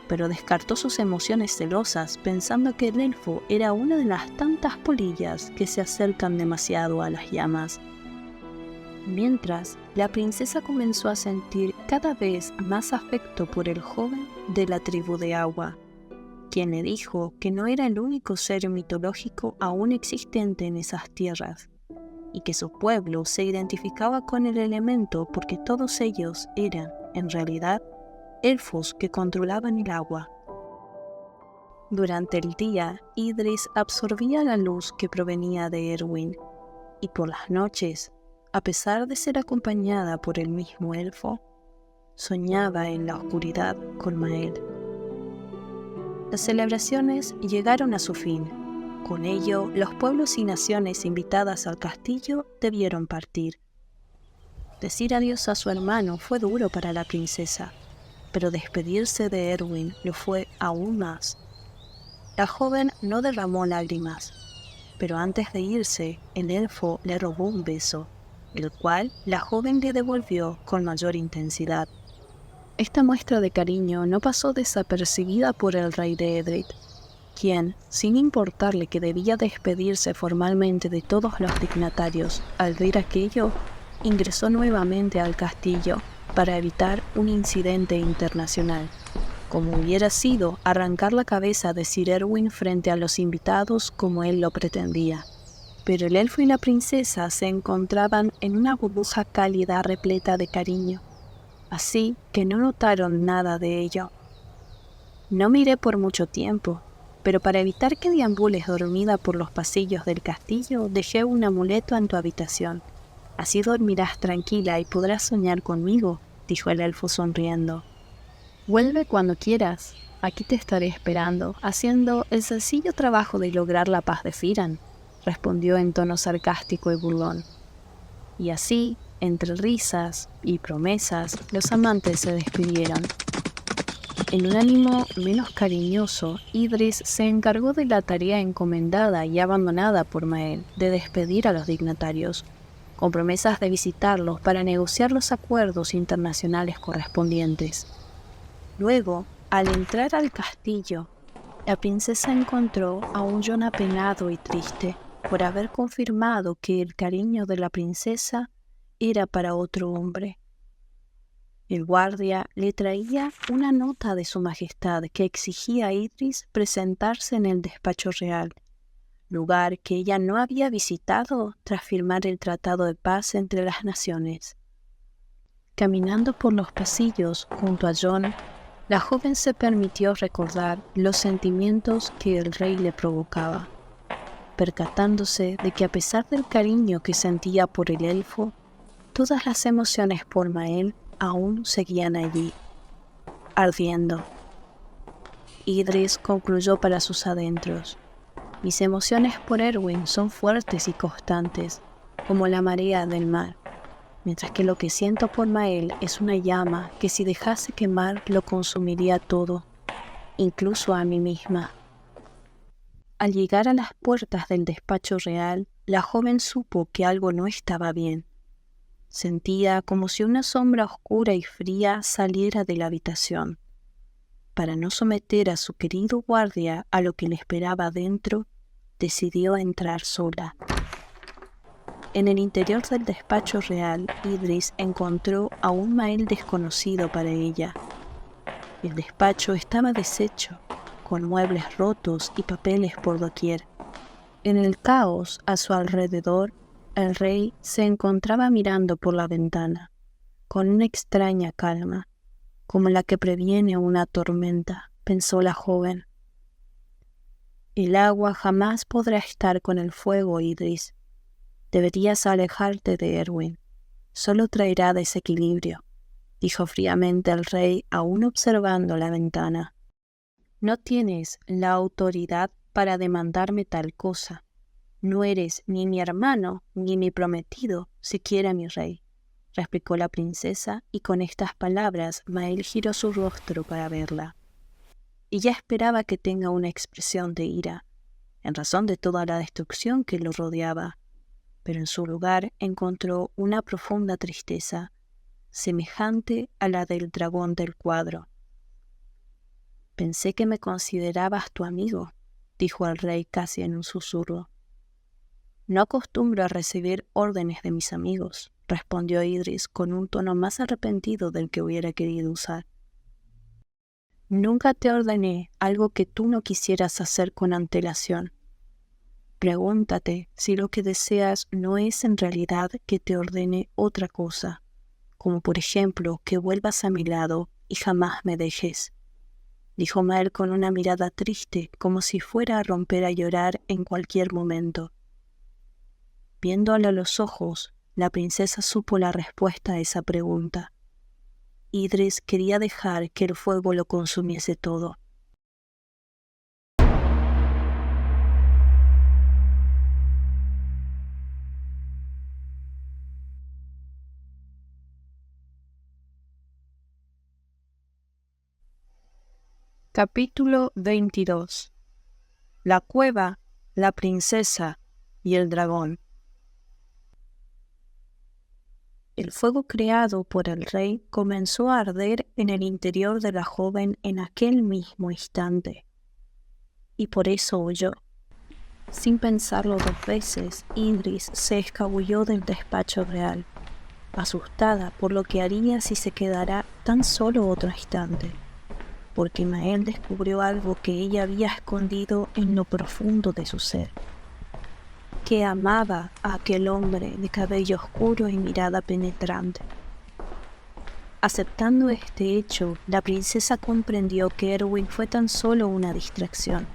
pero descartó sus emociones celosas pensando que el elfo era una de las tantas polillas que se acercan demasiado a las llamas. Mientras, la princesa comenzó a sentir cada vez más afecto por el joven de la tribu de agua, quien le dijo que no era el único ser mitológico aún existente en esas tierras, y que su pueblo se identificaba con el elemento porque todos ellos eran, en realidad, elfos que controlaban el agua. Durante el día, Idris absorbía la luz que provenía de Erwin, y por las noches, a pesar de ser acompañada por el mismo elfo, soñaba en la oscuridad con Mael. Las celebraciones llegaron a su fin. Con ello, los pueblos y naciones invitadas al castillo debieron partir. Decir adiós a su hermano fue duro para la princesa, pero despedirse de Erwin lo fue aún más. La joven no derramó lágrimas, pero antes de irse, el elfo le robó un beso, el cual la joven le devolvió con mayor intensidad. Esta muestra de cariño no pasó desapercibida por el rey de Edred, quien, sin importarle que debía despedirse formalmente de todos los dignatarios, al ver aquello, ingresó nuevamente al castillo para evitar un incidente internacional, como hubiera sido arrancar la cabeza de Sir Erwin frente a los invitados como él lo pretendía. Pero el elfo y la princesa se encontraban en una burbuja cálida repleta de cariño, así que no notaron nada de ello. «No miré por mucho tiempo», pero para evitar que deambules dormida por los pasillos del castillo, dejé un amuleto en tu habitación. Así dormirás tranquila y podrás soñar conmigo, dijo el elfo sonriendo. Vuelve cuando quieras. Aquí te estaré esperando, haciendo el sencillo trabajo de lograr la paz de Firan, respondió en tono sarcástico y burlón. Y así, entre risas y promesas, los amantes se despidieron. En un ánimo menos cariñoso, Idris se encargó de la tarea encomendada y abandonada por Mael de despedir a los dignatarios, con promesas de visitarlos para negociar los acuerdos internacionales correspondientes. Luego, al entrar al castillo, la princesa encontró a un Jon apenado y triste por haber confirmado que el cariño de la princesa era para otro hombre. El guardia le traía una nota de su majestad que exigía a Idris presentarse en el despacho real, lugar que ella no había visitado tras firmar el tratado de paz entre las naciones. Caminando por los pasillos junto a Jon, la joven se permitió recordar los sentimientos que el rey le provocaba, percatándose de que a pesar del cariño que sentía por el elfo, todas las emociones por Mael aún seguían allí, ardiendo. Idris concluyó para sus adentros: mis emociones por Erwin son fuertes y constantes, como la marea del mar, mientras que lo que siento por Mael es una llama que si dejase quemar lo consumiría todo, incluso a mí misma. Al llegar a las puertas del despacho real, la joven supo que algo no estaba bien. Sentía como si una sombra oscura y fría saliera de la habitación. Para no someter a su querido guardia a lo que le esperaba dentro, decidió entrar sola. En el interior del despacho real, Idris encontró a un Mael desconocido para ella. El despacho estaba deshecho, con muebles rotos y papeles por doquier. En el caos a su alrededor, el rey se encontraba mirando por la ventana, con una extraña calma, como la que previene una tormenta, pensó la joven. El agua jamás podrá estar con el fuego, Idris. Deberías alejarte de Erwin. Solo traerá desequilibrio, dijo fríamente el rey, aún observando la ventana. No tienes la autoridad para demandarme tal cosa. No eres ni mi hermano ni mi prometido, siquiera mi rey, replicó la princesa, y con estas palabras Mael giró su rostro para verla. Ella esperaba que tenga una expresión de ira, en razón de toda la destrucción que lo rodeaba, pero en su lugar encontró una profunda tristeza, semejante a la del dragón del cuadro. Pensé que me considerabas tu amigo, dijo el rey casi en un susurro. No acostumbro a recibir órdenes de mis amigos, respondió Idris con un tono más arrepentido del que hubiera querido usar. Nunca te ordené algo que tú no quisieras hacer con antelación. Pregúntate si lo que deseas no es en realidad que te ordene otra cosa, como por ejemplo que vuelvas a mi lado y jamás me dejes, dijo Mael con una mirada triste, como si fuera a romper a llorar en cualquier momento. Viéndole a los ojos, la princesa supo la respuesta a esa pregunta. Idris quería dejar que el fuego lo consumiese todo. Capítulo 22. La cueva, la princesa y el dragón. El fuego creado por el rey comenzó a arder en el interior de la joven en aquel mismo instante, y por eso huyó. Sin pensarlo dos veces, Idris se escabulló del despacho real, asustada por lo que haría si se quedara tan solo otro instante, porque Mael descubrió algo que ella había escondido en lo profundo de su ser, que amaba a aquel hombre de cabello oscuro y mirada penetrante. Aceptando este hecho, la princesa comprendió que Erwin fue tan solo una distracción,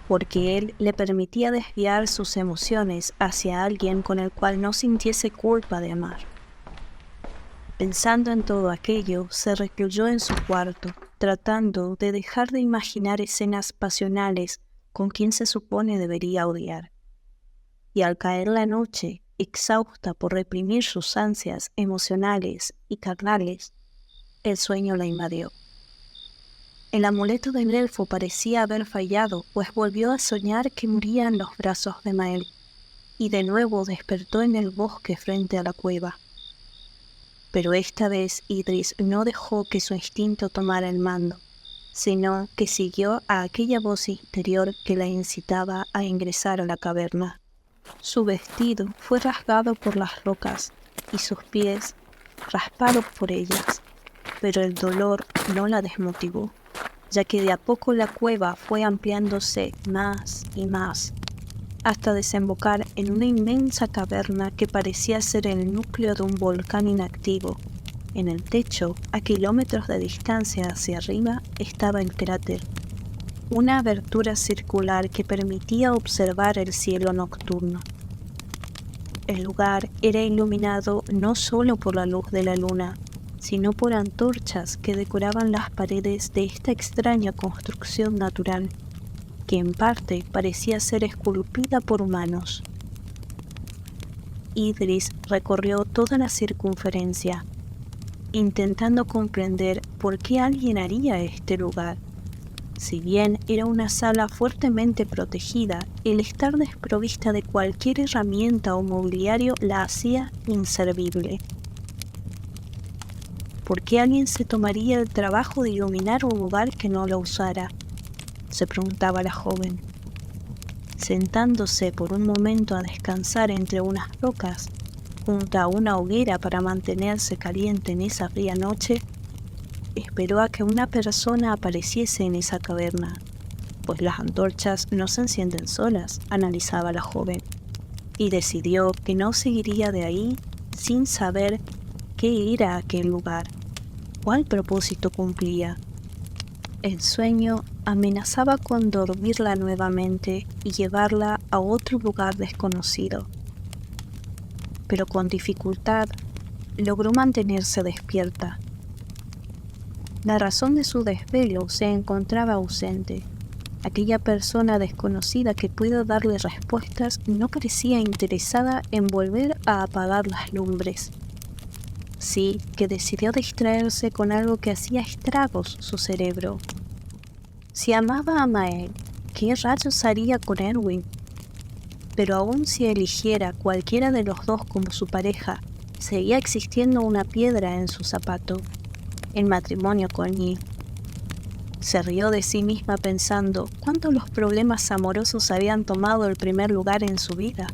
porque él le permitía desviar sus emociones hacia alguien con el cual no sintiese culpa de amar. Pensando en todo aquello, se recluyó en su cuarto, tratando de dejar de imaginar escenas pasionales con quien se supone debería odiar. Y al caer la noche, exhausta por reprimir sus ansias emocionales y carnales, el sueño la invadió. El amuleto del elfo parecía haber fallado, pues volvió a soñar que moría en los brazos de Mael, y de nuevo despertó en el bosque frente a la cueva. Pero esta vez Idris no dejó que su instinto tomara el mando, sino que siguió a aquella voz interior que la incitaba a ingresar a la caverna. Su vestido fue rasgado por las rocas y sus pies raspados por ellas, pero el dolor no la desmotivó, ya que de a poco la cueva fue ampliándose más y más, hasta desembocar en una inmensa caverna que parecía ser el núcleo de un volcán inactivo. En el techo, a kilómetros de distancia hacia arriba, estaba el cráter, una abertura circular que permitía observar el cielo nocturno. El lugar era iluminado no solo por la luz de la luna, sino por antorchas que decoraban las paredes de esta extraña construcción natural, que en parte parecía ser esculpida por humanos. Idris recorrió toda la circunferencia, intentando comprender por qué alguien haría este lugar. Si bien era una sala fuertemente protegida, el estar desprovista de cualquier herramienta o mobiliario la hacía inservible. ¿Por qué alguien se tomaría el trabajo de iluminar un lugar que no lo usara?, se preguntaba la joven. Sentándose por un momento a descansar entre unas rocas, junto a una hoguera para mantenerse caliente en esa fría noche, esperó a que una persona apareciese en esa caverna, pues las antorchas no se encienden solas, analizaba la joven, y decidió que no seguiría de ahí sin saber qué era aquel lugar, cuál propósito cumplía. El sueño amenazaba con dormirla nuevamente y llevarla a otro lugar desconocido, pero con dificultad logró mantenerse despierta. La razón de su desvelo se encontraba ausente. Aquella persona desconocida que pudo darle respuestas no parecía interesada en volver a apagar las lumbres. Sí que decidió distraerse con algo que hacía estragos su cerebro. Si amaba a Mael, ¿qué rayos haría con Erwin? Pero aun si eligiera cualquiera de los dos como su pareja, seguía existiendo una piedra en su zapato: el matrimonio con Yi. Se rió de sí misma pensando cuánto los problemas amorosos habían tomado el primer lugar en su vida.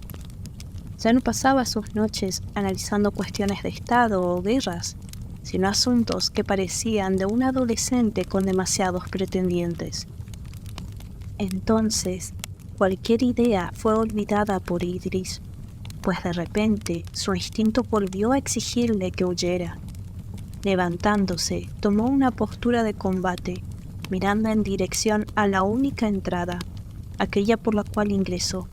Ya no pasaba sus noches analizando cuestiones de Estado o guerras, sino asuntos que parecían de un adolescente con demasiados pretendientes. Entonces, cualquier idea fue olvidada por Idris, pues de repente su instinto volvió a exigirle que huyera. Levantándose, tomó una postura de combate, mirando en dirección a la única entrada, aquella por la cual ingresó,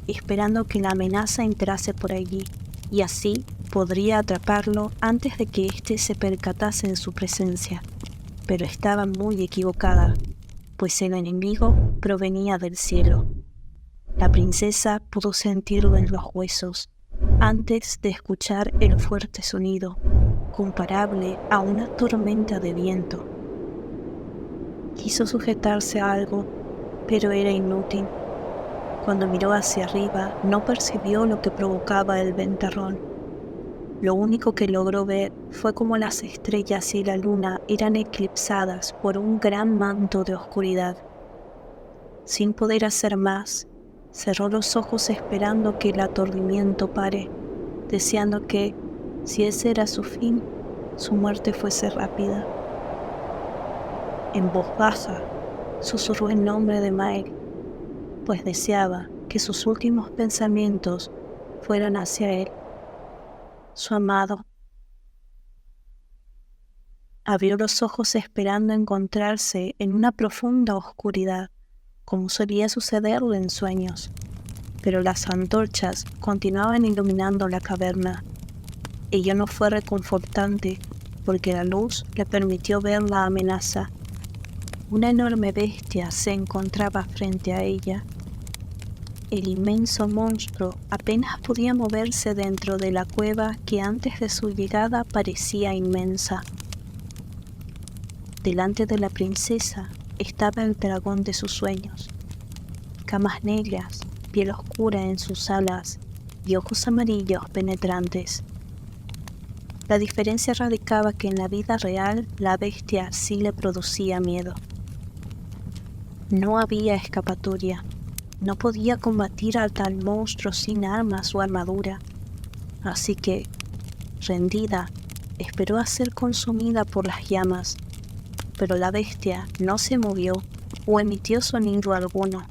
esperando que la amenaza entrase por allí, y así podría atraparlo antes de que éste se percatase de su presencia. Pero estaba muy equivocada, pues el enemigo provenía del cielo. La princesa pudo sentirlo en los huesos, antes de escuchar el fuerte sonido, comparable a una tormenta de viento. Quiso sujetarse a algo, pero era inútil. Cuando miró hacia arriba, no percibió lo que provocaba el ventarrón. Lo único que logró ver fue cómo las estrellas y la luna eran eclipsadas por un gran manto de oscuridad. Sin poder hacer más, cerró los ojos esperando que el aturdimiento pare, deseando que, si ese era su fin, su muerte fuese rápida. En voz baja, susurró el nombre de Mael, pues deseaba que sus últimos pensamientos fueran hacia él, su amado. Abrió los ojos esperando encontrarse en una profunda oscuridad, como solía sucederle en sueños, pero las antorchas continuaban iluminando la caverna. Ello no fue reconfortante, porque la luz le permitió ver la amenaza. Una enorme bestia se encontraba frente a ella. El inmenso monstruo apenas podía moverse dentro de la cueva que antes de su llegada parecía inmensa. Delante de la princesa estaba el dragón de sus sueños. Camas negras, piel oscura en sus alas y ojos amarillos penetrantes. La diferencia radicaba que en la vida real la bestia sí le producía miedo. No había escapatoria. No podía combatir a tal monstruo sin armas o armadura. Así que, rendida, esperó a ser consumida por las llamas. Pero la bestia no se movió o emitió sonido alguno.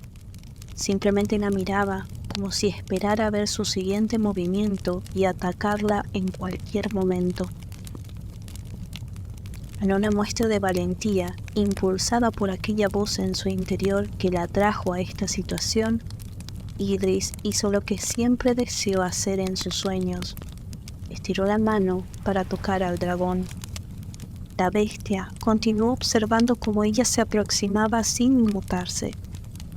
Simplemente la miraba como si esperara ver su siguiente movimiento y atacarla en cualquier momento. En una muestra de valentía, impulsada por aquella voz en su interior que la atrajo a esta situación, Idris hizo lo que siempre deseó hacer en sus sueños. Estiró la mano para tocar al dragón. La bestia continuó observando cómo ella se aproximaba sin inmutarse,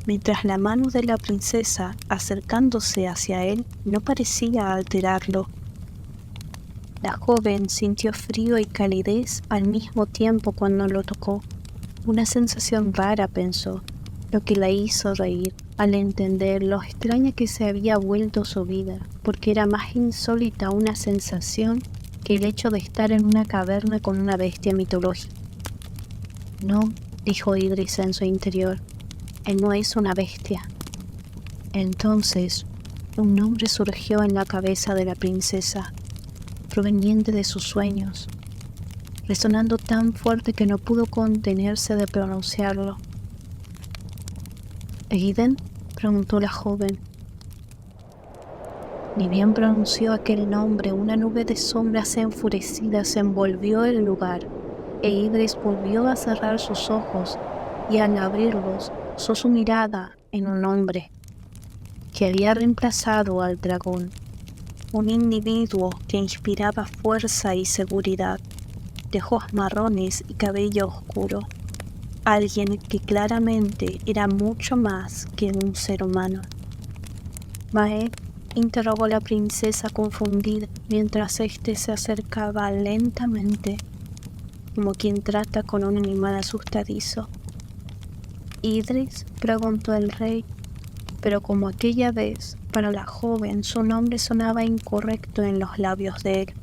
mientras la mano de la princesa, acercándose hacia él, no parecía alterarlo. La joven sintió frío y calidez al mismo tiempo cuando lo tocó. Una sensación rara, pensó, lo que la hizo reír al entender lo extraña que se había vuelto su vida, porque era más insólita una sensación que el hecho de estar en una caverna con una bestia mitológica. No, dijo Idris en su interior, él no es una bestia. Entonces, un nombre surgió en la cabeza de la princesa, proveniente de sus sueños, resonando tan fuerte que no pudo contenerse de pronunciarlo. —¿Aiden? —preguntó la joven. Ni bien pronunció aquel nombre, una nube de sombras enfurecidas envolvió el lugar, e Idris volvió a cerrar sus ojos, y al abrirlos, posó su mirada en un hombre que había reemplazado al dragón. Un individuo que inspiraba fuerza y seguridad, de ojos marrones y cabello oscuro. Alguien que claramente era mucho más que un ser humano. —¿Mae? —interrogó la princesa confundida, mientras éste se acercaba lentamente, como quien trata con un animal asustadizo. —¿Idris? —preguntó el rey, pero como aquella vez, para la joven su nombre sonaba incorrecto en los labios de él.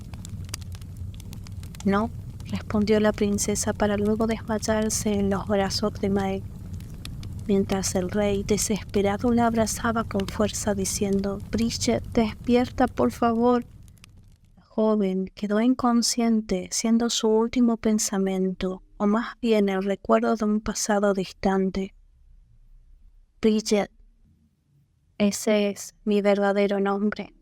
—No —respondió la princesa para luego desmayarse en los brazos de Mae, mientras el rey desesperado la abrazaba con fuerza diciendo: —Bridget, despierta, por favor. La joven quedó inconsciente, siendo su último pensamiento, o más bien el recuerdo de un pasado distante. Bridget, ese es mi verdadero nombre.